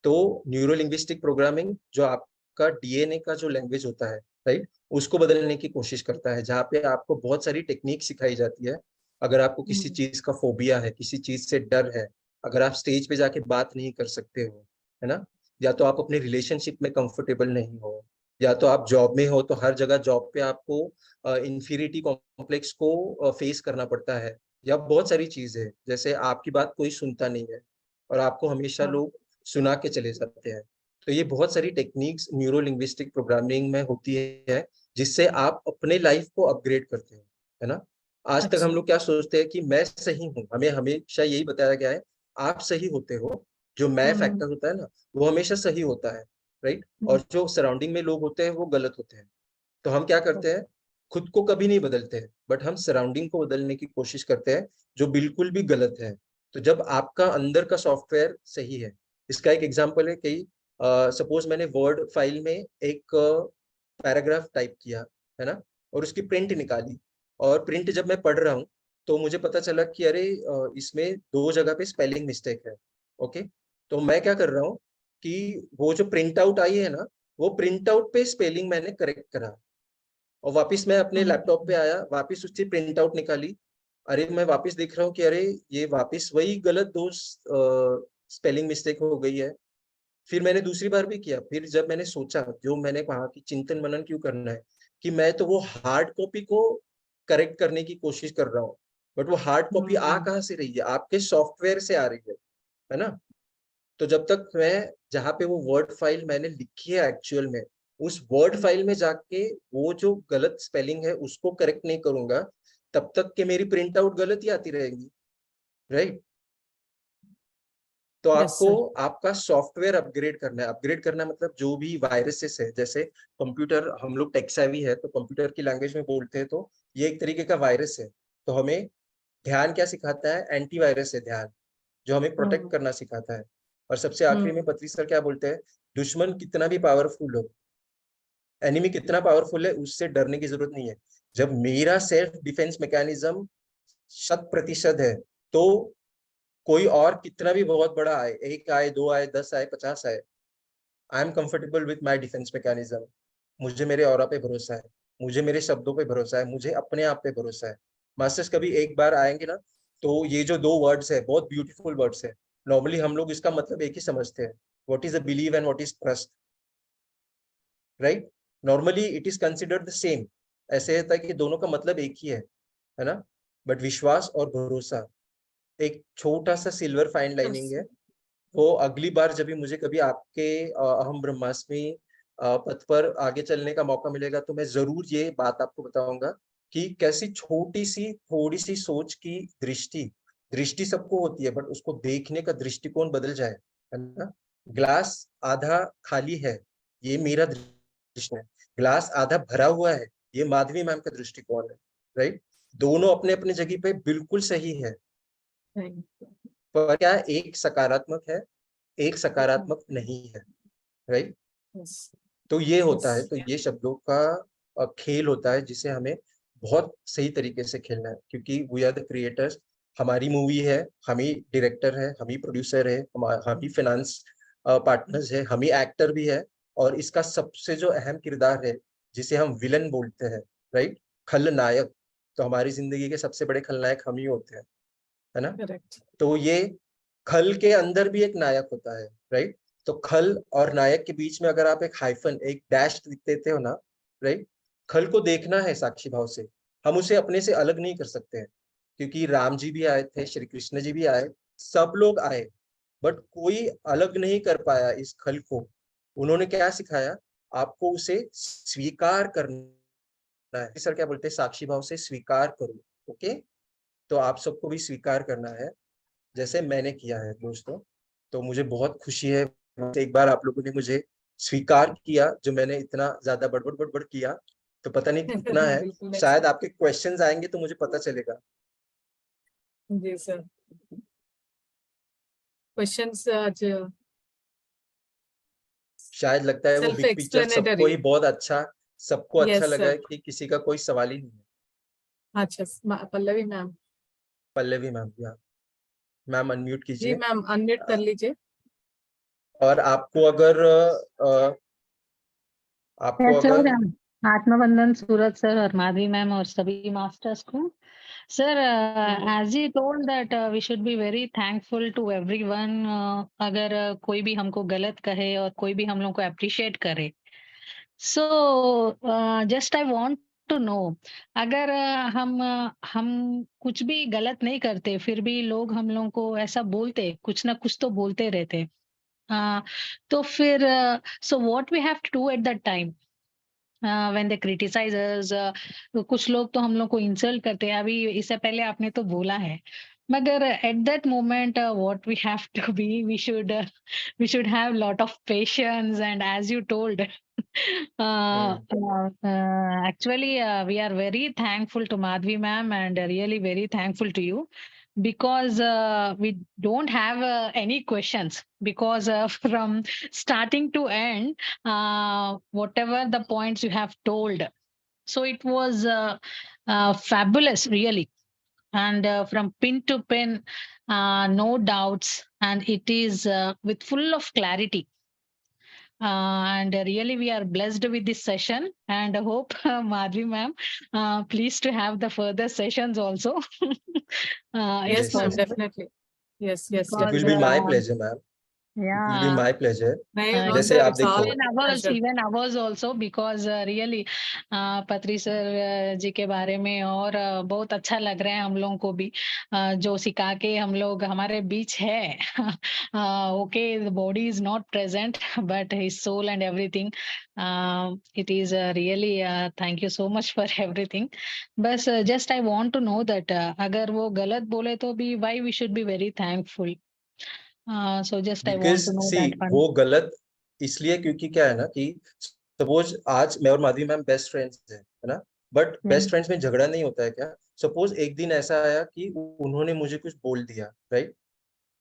तो न्यूरो लिंग्विस्टिक प्रोग्रामिंग जो आपका डीएनए का जो लैंग्वेज होता है, राइट, उसको बदलने की कोशिश करता है। जहाँ पे आपको बहुत सारी टेक्निक सिखाई जाती है। अगर आपको किसी चीज का फोबिया है, किसी चीज से डर है, अगर आप स्टेज पे जाके बात नहीं कर सकते हो, है ना, या तो आप अपने रिलेशनशिप में कंफर्टेबल नहीं हो, या तो आप जॉब में हो तो हर जगह जॉब पे आपको इंफीरियरिटी कॉम्प्लेक्स को फेस करना पड़ता है, या बहुत सारी चीज है, जैसे आपकी बात कोई सुनता नहीं है और आपको हमेशा हाँ। लोग सुना के चले जाते हैं। तो ये बहुत सारी टेक्निक्स न्यूरो लिंग्विस्टिक प्रोग्रामिंग में होती है, जिससे आप अपने लाइफ को अपग्रेड करते हो, है ना। आज तक हम अच्छा। लोग क्या सोचते हैं कि मैं सही हूँ, हमें हमेशा यही बताया गया है आप सही होते हो। जो मैं हम्म। फैक्टर होता है ना, वो हमेशा सही होता है, राइट, हम्म। और जो सराउंडिंग में लोग होते हैं वो गलत होते हैं। तो हम क्या करते हैं, खुद को कभी नहीं बदलते हैं, बट हम सराउंडिंग को बदलने की कोशिश करते हैं, जो बिल्कुल भी गलत है। तो जब आपका अंदर का सॉफ्टवेयर सही है, इसका एक एग्जांपल है कि सपोज मैंने वर्ड फाइल में एक पैराग्राफ टाइप किया, है ना, और उसकी प्रिंट निकाली, और प्रिंट जब मैं पढ़ रहा हूँ तो मुझे पता चला कि अरे इसमें दो जगह पे स्पेलिंग मिस्टेक है। ओके, तो मैं क्या कर रहा हूँ कि वो जो प्रिंट आउट आई है ना, वो प्रिंट आउट पे स्पेलिंग मैंने करेक्ट करा, और वापस मैं अपने लैपटॉप पे आया, वापस उसकी प्रिंट आउट निकाली। अरे मैं वापस देख रहा हूँ कि अरे ये वापस वही गलत दो स्पेलिंग मिस्टेक हो गई है। फिर मैंने दूसरी बार भी किया, फिर जब मैंने सोचा, जो मैंने कहा कि चिंतन मनन क्यों करना है, कि मैं तो वो हार्ड कॉपी को करेक्ट करने की कोशिश कर रहा हूँ, बट वो हार्ड कॉपी आ कहाँ से रही है, आपके सॉफ्टवेयर से आ रही है ना। तो जब तक मैं, जहाँ पे वो वर्ड फाइल मैंने लिखी है एक्चुअल में, उस वर्ड फाइल में जाके वो जो गलत स्पेलिंग है उसको करेक्ट नहीं करूंगा, तब तक के मेरी प्रिंट आउट गलत ही आती रहेगी, राइट। तो यस आपको सर। आपका सॉफ्टवेयर अपग्रेड करना है। अपग्रेड करना मतलब जो भी वायरसेस है, जैसे कंप्यूटर, हम लोग टेक सेवी है तो कंप्यूटर की लैंग्वेज में बोलते हैं, तो ये एक तरीके का वायरस है। तो हमें ध्यान क्या सिखाता है, एंटीवायरस है ध्यान, जो हमें प्रोटेक्ट हम्म। करना सिखाता है। और सबसे आखिरी में हम्म। पत्री सर क्या बोलते हैं, दुश्मन कितना भी पावरफुल हो, एनिमी कितना पावरफुल है, उससे डरने की जरूरत नहीं है। जब मेरा सेल्फ डिफेंस मैकेनिज्म 100% है, तो कोई और कितना भी बहुत बड़ा आए, एक आए, दो आए, 10 आए, 50 आए, I am comfortable with my defence mechanism. मुझे मेरे ऑरा पे भरोसा है, मुझे मेरे शब्दों पे भरोसा है, मुझे अपने आप पे भरोसा है। मास्टर्स कभी एक बार आएंगे ना, तो ये जो दो वर्ड्स है बहुत ब्यूटीफुल वर्ड्स है। नॉर्मली हम लोग इसका मतलब एक ही समझते हैं, what is a believe and what is trust, right. Normally it is considered the same, ऐसे होता है कि दोनों का मतलब एक ही है ना। बट विश्वास और भरोसा एक छोटा सा सिल्वर फाइन लाइनिंग यस। है। वो अगली बार जब भी मुझे कभी आपके अहम ब्रह्मास्मि पथ पर आगे चलने का मौका मिलेगा, तो मैं जरूर ये बात आपको बताऊंगा कि कैसी छोटी सी थोड़ी सी सोच की दृष्टि, दृष्टि सबको होती है, बट उसको देखने का दृष्टिकोण बदल जाए, है ना। ग्लास आधा खाली है, ये मेरा दृष्टिकोण है। ग्लास आधा भरा हुआ है, ये माधवी मैम का दृष्टिकोण है, राइट। दोनों अपने अपने जगह पे बिल्कुल सही है, थैंक पर क्या एक सकारात्मक है, एक यू। सकारात्मक नहीं है, राइट। यस। तो ये यस। होता है, तो ये शब्दों का खेल होता है, जिसे हमें बहुत सही तरीके से खेलना है, क्योंकि वी आर द क्रिएटर्स। हमारी मूवी है, हम ही डायरेक्टर है, हम ही प्रोड्यूसर है, हम ही फाइनेंस पार्टनर्स है, हम ही एक्टर भी है, और इसका सबसे जो अहम किरदार है, जिसे हम विलन बोलते हैं, राइट, खलनायक, तो हमारी जिंदगी के सबसे बड़े खलनायक हम ही होते हैं, है ना। करेक्ट। तो ये खल के अंदर भी एक नायक होता है, राइट। तो खल और नायक के बीच में अगर आप एक हाइफन, एक डैश लिख देते हो ना, राइट, खल को देखना है साक्षी भाव से, हम उसे अपने से अलग नहीं कर सकते हैं, क्योंकि राम जी भी आए थे, श्री कृष्ण जी भी आए, सब लोग आए, बट कोई अलग नहीं कर पाया इस खल को। उन्होंने क्या सिखाया? आपको उसे स्वीकार करना है। सर क्या बोलते हैं? साक्षी भाव से स्वीकार करो। ओके, तो आप सबको भी स्वीकार करना है, जैसे मैंने किया है दोस्तों। तो मुझे बहुत खुशी है, एक बार आप लोगों ने मुझे स्वीकार किया, जो मैंने इतना ज्यादा बड़बड़ बड़बड़ किया, तो पता नहीं कितना है। बिल्कुल शायद आपके क्वेश्चंस आएंगे तो मुझे पता चलेगा। जी सर, क्वेश्चंस आज शायद लगता है वो सेल्फ बिग पिक्चर सबको एक्सप्लेनेटरी। ही बहुत अच्छा, सबको अच्छा यस लगा सर। है कि किसी का कोई सवाल ही नहीं है। अच्छा, पल्लवी मैम। पल्लवी मैम, या मैम अनम्यूट जी कीजिए। मैम, अनम्यूट कर लीजिए। और आपको अगर आपको कैसे हो अगर रहे हैं? आत्मबंधन सूरज सर और माधवी मैम और सभी मास्टर्स को। Sir, as you told that we should be very thankful to everyone. अगर कोई भी हमको गलत कहे और कोई भी हम लोग को अप्रिशिएट करे, so just I want to know, अगर हम कुछ भी गलत नहीं करते फिर भी लोग हम लोग को ऐसा बोलते, कुछ ना कुछ तो बोलते रहते। uh, तो फिर so what we have to do at that time when they criticize us. कुछ लोग तो हम लोग को इंसल्ट करते हैं, अभी इससे पहले आपने तो बोला है, मगर at that moment what we have to be, we should have lot of patience and as you told, actually we are very thankful to Madhvi ma'am and really very thankful to you, because we don't have any questions, because from starting to end, whatever the points you have told, so it was fabulous really, and from pin to pin, no doubts, and it is with full of clarity. And really we are blessed with this session, and I hope Madhvi ma'am, please to have the further sessions also. If Yes yes, ma'am, yes, possible, definitely. Yes, it because will be my pleasure, ma'am. It will be yeah. my pleasure. No जैसे sir, आप it's all देखो, pleasure. Even ours also, because really पत्री sir जी के बारे में और बहुत अच्छा लग रहा है हम लोगों को भी, जो सिखा के हम लोग हमारे बीच है। Okay, the body is not present but his soul and everything, it is really thank you so much for everything. बस just I want to know that अगर वो गलत बोले तो भी why we should be very thankful. So just I because want to know see that one. वो गलत इसलिए क्योंकि क्या है ना कि सपोज आज मैं और माधवी मैम बेस्ट फ्रेंड्स हैं, है ना, बट बेस्ट फ्रेंड्स में झगड़ा नहीं होता है क्या? सपोज एक दिन ऐसा आया कि उन्होंने मुझे कुछ बोल दिया, राइट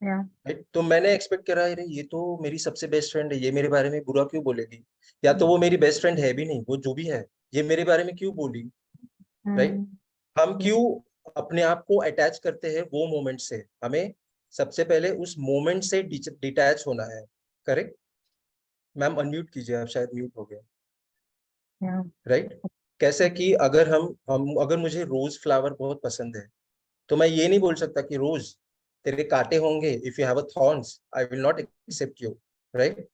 Yeah. राइट, तो मैंने एक्सपेक्ट करा, अरे ये तो मेरी सबसे बेस्ट फ्रेंड है, ये मेरे बारे में बुरा क्यों बोलेगी? या तो वो मेरी बेस्ट फ्रेंड है भी नहीं, वो जो भी है, ये मेरे बारे में क्यों बोली, राइट? हम Yeah. क्यों अपने आप को अटैच करते हैं वो मोमेंट से? हमें सबसे पहले उस मोमेंट से डिटैच होना है, करेक्ट? मैम अनम्यूट कीजिए, आप शायद म्यूट हो गए, Yeah. राइट? कैसे कि अगर हम अगर मुझे रोज फ्लावर बहुत पसंद है, तो मैं ये नहीं बोल सकता कि रोज तेरे कांटे होंगे, if you have a thorns I will not accept you, right?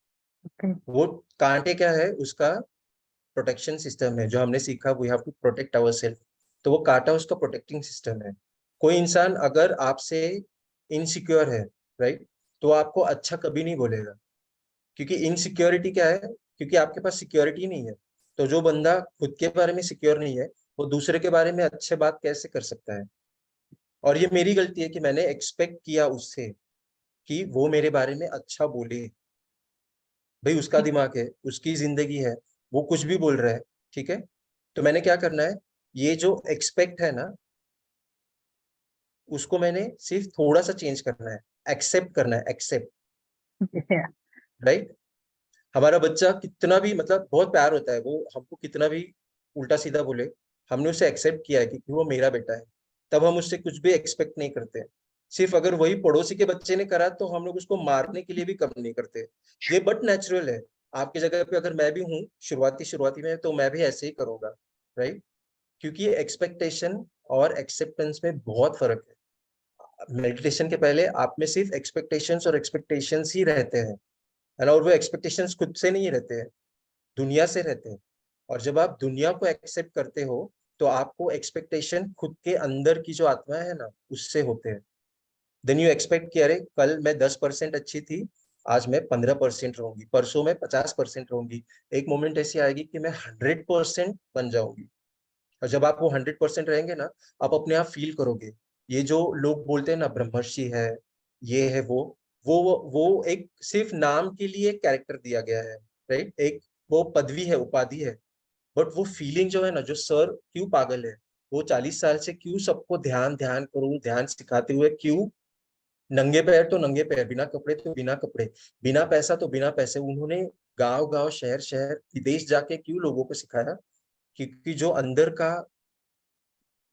Okay. वो कांटे क्या है? उसका प्रोटेक्शन सिस्टम है, जो हमने सीखा, we have to protect ourself. तो वो कांटा उसका प्रोटेक्टिंग सिस्टम है। कोई इंसान अगर आपसे इनसिक्योर है, राइट, तो आपको अच्छा कभी नहीं बोलेगा, क्योंकि इनसिक्योरिटी क्या है? क्योंकि आपके पास सिक्योरिटी नहीं है। तो जो बंदा खुद के बारे में सिक्योर नहीं है, वो दूसरे के बारे में अच्छे बात कैसे कर सकता है? और ये मेरी गलती है कि मैंने एक्सपेक्ट किया उससे कि वो मेरे बारे में अच्छा बोले। भाई उसका दिमाग है, उसकी जिंदगी है, वो कुछ भी बोल रहा है, ठीक है? तो मैंने क्या करना है? ये जो एक्सपेक्ट है ना, उसको मैंने सिर्फ थोड़ा सा चेंज करना है, एक्सेप्ट करना है, एक्सेप्ट, Yeah. राइट? हमारा बच्चा कितना भी, मतलब बहुत प्यार होता है, वो हमको कितना भी उल्टा सीधा बोले, हमने उसे एक्सेप्ट किया है कि वो मेरा बेटा है, तब हम उससे कुछ भी एक्सपेक्ट नहीं करते। सिर्फ अगर वही पड़ोसी के बच्चे ने करा तो हम लोग उसको मारने के लिए भी कम नहीं करते। ये बट नेचुरल है। आपकी जगह पे अगर मैं भी हूँ शुरुआती में, तो मैं भी ऐसे ही करूंगा, राइट? क्योंकि एक्सपेक्टेशन और एक्सेप्टेंस में बहुत फर्क है। मेडिटेशन के पहले आप में सिर्फ एक्सपेक्टेशंस और एक्सपेक्टेशंस ही रहते हैं, है ना? और वो एक्सपेक्टेशंस खुद से नहीं रहते हैं, दुनिया से रहते हैं। और जब आप दुनिया को एक्सेप्ट करते हो, तो आपको एक्सपेक्टेशन खुद के अंदर की जो आत्मा है ना उससे होते हैं। देन यू एक्सपेक्ट कि अरे कल मैं 10% अच्छी थी, आज मैं 15% रहूंगी, परसों मैं 50% रहूंगी, एक मोमेंट ऐसी आएगी कि मैं 100% बन जाऊंगी। और जब आप वो 100% रहेंगे ना, आप अपने आप फील करोगे। ये जो लोग बोलते हैं ना ब्रह्मर्षि है, ये है वो एक सिर्फ नाम के लिए कैरेक्टर दिया गया है, राइट? एक वो पदवी है, उपाधि है। बट वो फीलिंग जो है ना, जो सर क्यों पागल है, वो 40 साल से क्यों सबको ध्यान ध्यान करो ध्यान सिखाते हुए, क्यों नंगे पैर तो नंगे पैर, बिना कपड़े तो बिना कपड़े, बिना पैसा तो बिना पैसे, उन्होंने गांव गांव शहर शहर विदेश जाके क्यों लोगों को सिखाया? क्योंकि जो अंदर का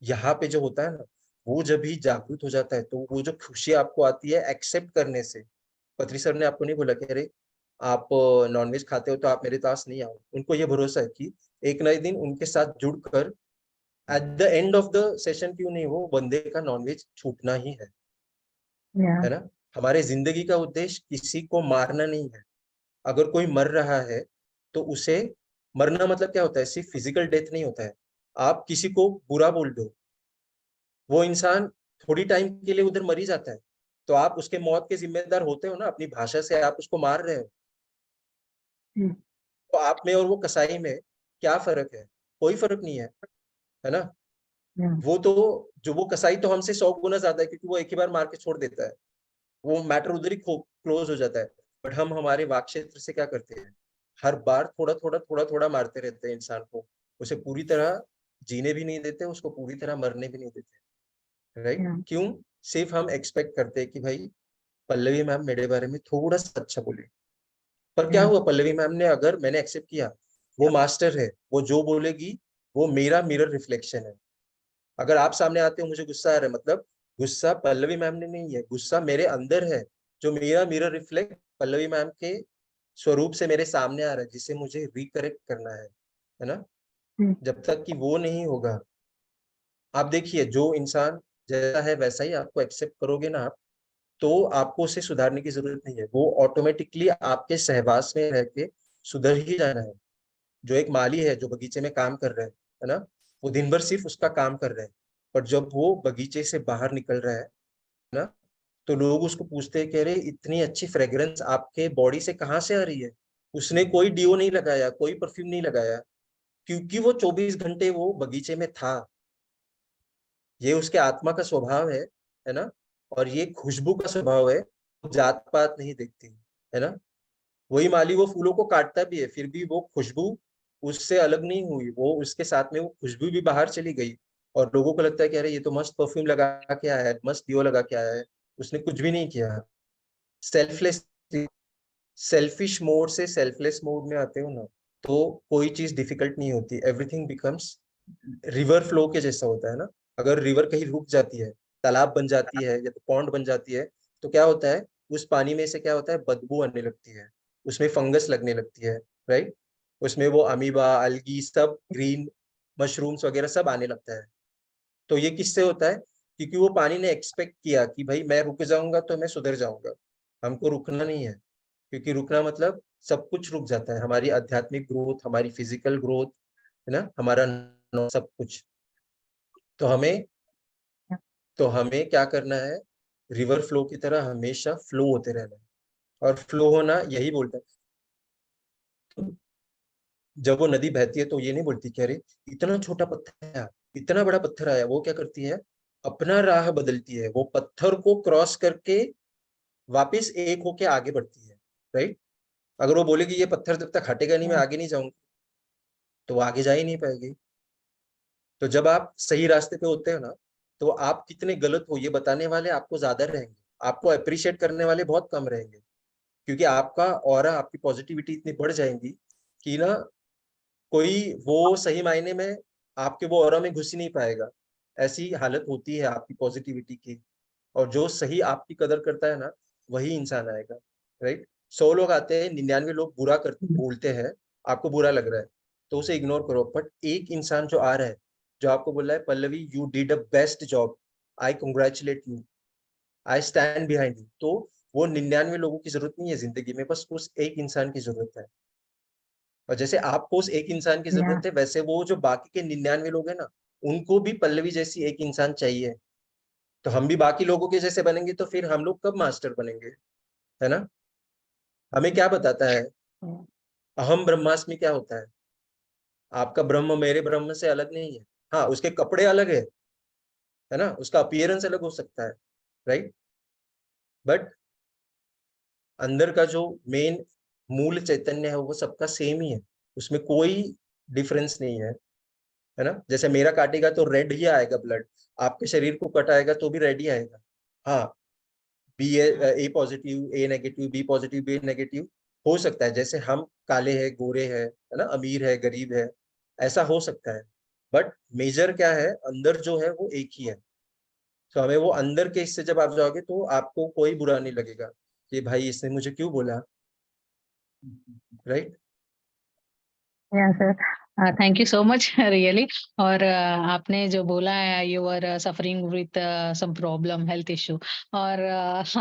यहाँ पे जो होता है ना, वो जब भी जागृत हो जाता है तो वो जो खुशी आपको आती है एक्सेप्ट करने से। पत्री सर ने आपको नहीं बोला कि अरे आप नॉनवेज खाते हो तो आप मेरे पास नहीं आओ। उनको ये भरोसा है कि एक ना एक दिन उनके साथ जुड़कर at the end of the session क्यों नहीं, वो बंदे का नॉनवेज छूटना ही है ना। हमारे जिंदगी का उद्देश्य किसी को मारना नहीं है। अगर कोई मर रहा है तो उसे, मरना मतलब क्या होता है, सिर्फ फिजिकल डेथ नहीं होता है। आप किसी को बुरा बोल दो, वो इंसान थोड़ी टाइम के लिए उधर मर ही जाता है, तो आप उसके मौत के जिम्मेदार होते हो ना, अपनी भाषा से आप उसको मार रहे हो। तो आप में और वो कसाई में क्या फर्क है? कोई फर्क नहीं है ना। वो तो, जो वो कसाई तो हमसे 100 गुना ज्यादा है, क्योंकि वो एक ही बार मार के छोड़ देता है, वो मैटर उधर ही क्लोज हो जाता है। बट हम हमारे वाक क्षेत्र से क्या करते हैं, हर बार थोड़ा थोड़ा मारते रहते हैं इंसान को, उसे पूरी तरह जीने भी नहीं देते, उसको पूरी तरह मरने भी नहीं देते, राइट? क्यों? सिर्फ हम एक्सपेक्ट करते हैं कि भाई पल्लवी मैम मेरे बारे में थोड़ा सा अच्छा बोले। पर क्या हुआ, पल्लवी मैम ने, अगर मैंने एक्सेप्ट किया, वो मास्टर है, वो जो बोलेगी वो मेरा मिरर रिफ्लेक्शन है। अगर आप सामने आते हो, मुझे गुस्सा आ रहा है, मतलब गुस्सा पल्लवी मैम ने नहीं है, गुस्सा मेरे अंदर है, जो मेरा मिरर रिफ्लेक्ट पल्लवी मैम के स्वरूप से मेरे सामने आ रहा है, जिसे मुझे रिकरेक्ट करना है ना। जब तक कि वो नहीं होगा, आप देखिए, जो इंसान जैसा है वैसा ही आपको एक्सेप्ट करोगे ना आप, तो आपको उसे सुधारने की जरूरत नहीं है, वो ऑटोमेटिकली आपके सहवास में रह के सुधर ही जाना है। जो एक माली है जो बगीचे में काम कर रहा है ना, वो दिन भर सिर्फ उसका काम कर रहा है, पर जब वो बगीचे से बाहर निकल रहा है ना, तो लोग उसको पूछते हैं कि अरे इतनी अच्छी फ्रेग्रेंस आपके बॉडी से कहाँ से आ रही है? उसने कोई डिओ नहीं लगाया, कोई परफ्यूम नहीं लगाया, क्योंकि वो 24 घंटे वो बगीचे में था। ये उसके आत्मा का स्वभाव है ना। और ये खुशबू का स्वभाव है, जात पात नहीं देखती, है ना। वही माली वो फूलों को काटता भी है, फिर भी वो खुशबू उससे अलग नहीं हुई, वो उसके साथ में वो खुशबू भी बाहर चली गई। और लोगों को लगता है कि अरे ये तो मस्त परफ्यूम लगा के आया है, मस्त डिओ लगा के आया है, उसने कुछ भी नहीं किया। सेल्फलेस, सेल्फिश मोड से सेल्फलेस मोड में आते हो ना, तो कोई चीज डिफिकल्ट नहीं होती, एवरीथिंग बिकम्स रिवर फ्लो के जैसा होता है ना। अगर रिवर कहीं रुक जाती है, तालाब बन जाती है या तो पॉन्ड बन जाती है, तो क्या होता है, उस पानी में से क्या होता है, बदबू आने लगती है, उसमें फंगस लगने लगती है, राइट? उसमें वो अमीबा, अलगी, सब ग्रीन मशरूम्स वगैरह सब आने लगता है। तो ये किससे होता है? क्योंकि वो पानी ने एक्सपेक्ट किया कि भाई मैं रुक जाऊंगा तो मैं सुधर जाऊंगा। हमको रुकना नहीं है, क्योंकि रुकना मतलब सब कुछ रुक जाता है, हमारी आध्यात्मिक ग्रोथ, हमारी फिजिकल ग्रोथ, है ना, हमारा सब कुछ। तो हमें तो हमें क्या करना है, रिवर फ्लो की तरह हमेशा फ्लो होते रहना है। और फ्लो होना यही बोलता है, जब वो नदी बहती है तो ये नहीं बोलती कि अरे इतना छोटा पत्थर आया, इतना बड़ा पत्थर आया। वो क्या करती है, अपना राह बदलती है, वो पत्थर को क्रॉस करके वापस एक होके आगे बढ़ती है, राइट? अगर वो बोलेगी ये पत्थर जब तक हटेगा नहीं मैं आगे नहीं जाऊंगी, तो वो आगे जा ही नहीं पाएगी। तो जब आप सही रास्ते पे होते हो ना, तो आप कितने गलत हो ये बताने वाले आपको ज्यादा रहेंगे, आपको अप्रिशिएट करने वाले बहुत कम रहेंगे। क्योंकि आपका ऑरा, आपकी पॉजिटिविटी इतनी बढ़ जाएंगी कि ना, कोई वो सही मायने में आपके वो ऑरा में घुस ही नहीं पाएगा। ऐसी हालत होती है आपकी पॉजिटिविटी की। और जो सही आपकी कदर करता है ना, वही इंसान आएगा, राइट? 100 लोग आते हैं, 99 लोग बुरा कर बोलते हैं, आपको बुरा लग रहा है तो उसे इग्नोर करो। बट एक इंसान जो आ रहा है, जो आपको बोल रहा है Pallavi you did a best job, I congratulate you, I stand behind you, तो वो 99 लोगों की जरूरत नहीं है जिंदगी में, बस उस एक इंसान की जरूरत है। और जैसे आपको उस एक इंसान की जरूरत है, वैसे वो जो बाकी के 99 लोग हैं ना, उनको भी पल्लवी जैसी एक इंसान चाहिए। तो हम भी बाकी लोगों के जैसे बनेंगे तो फिर हम लोग कब मास्टर बनेंगे, है ना? हमें क्या बताता है अहम ब्रह्मास्मि क्या होता है? आपका ब्रह्म मेरे ब्रह्म से अलग नहीं है। हाँ, उसके कपड़े अलग है ना, उसका अपीयरेंस अलग हो सकता है, राइट, बट अंदर का जो मेन मूल चैतन्य है वो सबका सेम ही है, उसमें कोई डिफरेंस नहीं है ना? जैसे मेरा काटेगा तो रेड ही आएगा ब्लड, आपके शरीर को कटाएगा तो भी रेड ही आएगा। हाँ, B A positive, A negative, B positive, B negative हो सकता है, जैसे हम काले हैं, गोरे हैं, है ना, अमीर है, गरीब है, ऐसा हो सकता है, बट मेजर क्या है, अंदर जो है वो एक ही है। तो हमें वो अंदर के हिस्से जब आप जाओगे तो आपको कोई बुरा नहीं लगेगा कि भाई इसने मुझे क्यों बोला, राइट? या sir, thank you so much really. और आपने जो बोला है you are suffering with some problem health issue, और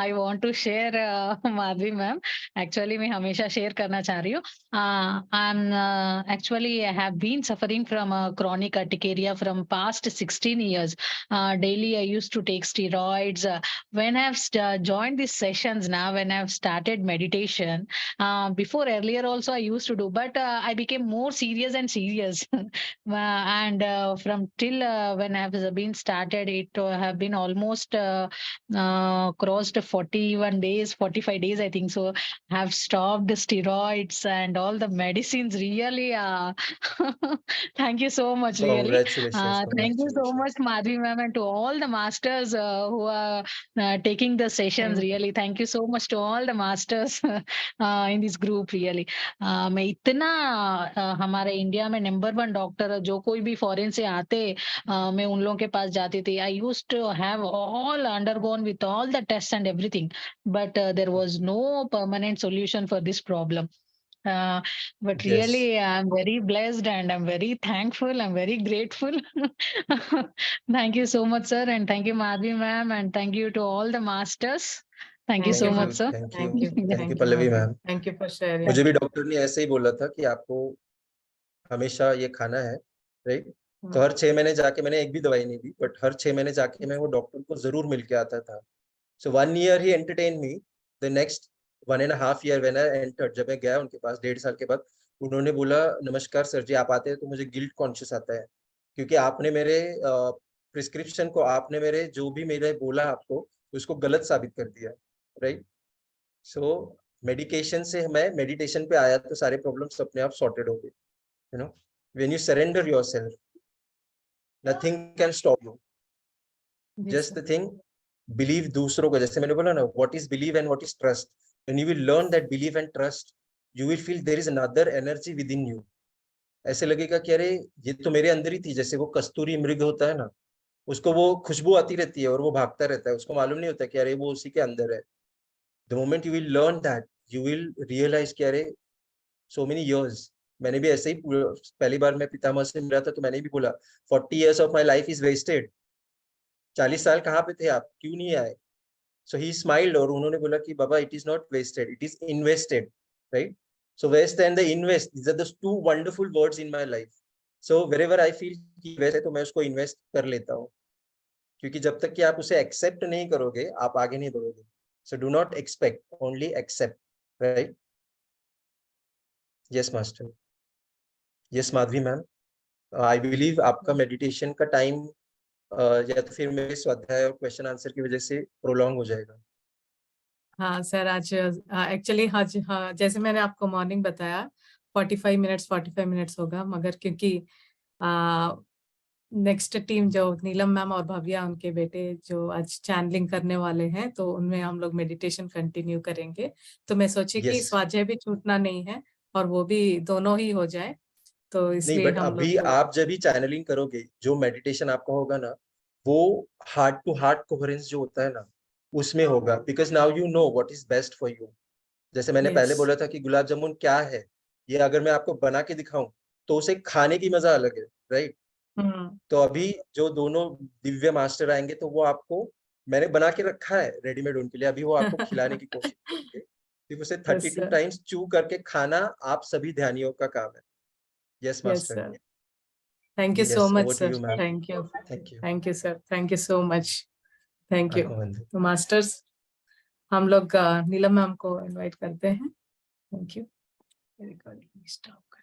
I want to share Madhavi ma'am, actually मैं हमेशा शेयर करना चाह रही हूँ। I am actually I have been suffering from chronic urticaria from past 16 years. Daily I used to take steroids. When I've joined these sessions now, when I've started meditation, before earlier also I used to do, but I became more serious and serious. And from till when I have been started, it have been almost crossed 41 days, 45 days, I think so. Have stopped the steroids and all the medicines. Really, thank you so much. Really, Congratulations, thank you so much, congratulations. Madhvi ma'am, and to all the masters who are taking the sessions. Really, thank you so much to all the masters in this group really. मैं इतना हमारे India में number 1 doctor जो कोई भी foreign से आते, मैं उन लोगों के पास जाती थी। I used to have all undergone with all the test and everything, but there was no permanent solution for this problem. But really, Yes, I'm very blessed and I'm very thankful. I'm very grateful. Thank you so much, sir, and thank you, Madhvi ma'am, and thank you to all the masters. Thank you Thank so you, thank you, much, ma'am. sir. Thank you, Thank you. Thank you Thank you, Pallavi Madhu. Ma'am. Thank you for sharing. मुझे भी doctor ने ऐसे ही बोला था कि आपको हमेशा ये खाना है, राइट? तो हर 6 महीने जाके, मैंने एक भी दवाई नहीं दी, बट हर 6 महीने जाके मैं वो डॉक्टर को जरूर मिल के आता था। सो 1 year he entertain me. The next 1.5 year when I entered, जब मैं गया उनके पास 1.5 साल के बाद, उन्होंने बोला नमस्कार सर जी, आप आते हैं तो मुझे गिल्ट कॉन्शियस आता है, क्योंकि आपने मेरे प्रिस्क्रिप्शन को, आपने मेरे जो भी मेरे बोला आपको, उसको गलत साबित कर दिया, राइट? सो मेडिकेशन से मैं मेडिटेशन पे आया तो सारे प्रॉब्लम्स अपने आप सॉर्टेड हो गए, you know, when you surrender yourself, nothing can stop you. जी just sir. The thing, believe दूसरों को, जैसे मैंने बोला ना, what is believe and what is trust, when you will learn that believe and trust, you will feel there is another energy within you. ऐसे लगेगा कि अरे ये तो मेरे अंदर ही थी, जैसे वो कस्तूरी मृग होता है ना, उसको वो खुशबू आती रहती है और वो भागता रहता है, उसको मालूम नहीं होता कि अरे वो उसी के अंदर है। The moment you will learn that, you will realise कि अरे सो मेनी इयर्स, मैंने भी ऐसे ही पहली बार मैं पितामह से मिला था तो मैंने भी बोला 40 years of my life is wasted. 40 साल कहाँ पे थे आप, क्यों नहीं आए? सो ही स्माइल्ड और उन्होंने बोला कि बाबा it is not wasted, it is invested, right? So waste and the invest, these are the two wonderful words in my life. So wherever I feel कि वेस्ट है तो मैं उसको इन्वेस्ट कर लेता हूँ, क्योंकि जब तक कि आप उसे एक्सेप्ट नहीं करोगे आप आगे नहीं बढ़ोगे। So do not expect, only accept, right? Yes master, yes Madhavi ma'am. I believe आपका मेडिटेशन का टाइम या तो फिर मेरे स्वाध्याय और क्वेश्चन आंसर की वजह से प्रोलॉन्ग हो जाएगा। हाँ सर, आज एक्चुअली आज हाँ, जैसे मैंने आपको मॉर्निंग बताया 45 मिनट्स होगा, मगर क्योंकि नेक्स्ट टीम जो नीलम मैम और भव्या, उनके बेटे जो आज चैनलिंग करने वाले हैं, तो उनमें हम लोग मेडिटेशन कंटिन्यू करेंगे। तो मैं सोची कि यस, स्वाध्याय भी छूटना नहीं है और वो भी दोनों ही हो जाए, तो नहीं इसलिए बट हम अभी लोग। आप जब भी चैनलिंग करोगे, जो मेडिटेशन आपका होगा ना, वो हार्ट टू हार्ट कोहेरेंस जो होता है ना, उसमें होगा, because now you know what is best for you. जैसे मैंने यस। पहले बोला था कि गुलाब जामुन क्या है, ये अगर मैं आपको बना के दिखाऊं तो उसे खाने की मजा अलग है, राइट? हम्म। तो अभी जो दोनों दिव्य मास्टर आएंगे तो वो आपको, मैंने बना के रखा है रेडीमेड उनके लिए, अभी वो आपको खिलाने की कोशिश करेंगे। फिर उसे यस 32 सर। टाइम्स चू करके खाना आप सभी ध्यानियों का काम है। Yes yes master. Sir. Thank you Yes, so much over to sir, you, ma'am. Thank you, Thank you. Thank you sir, thank you so much, thank you. आत्मवंदन। तो मास्टर्स हम लोग नीलम मैम को इनवाइट करते हैं। Thank you. Recording stop.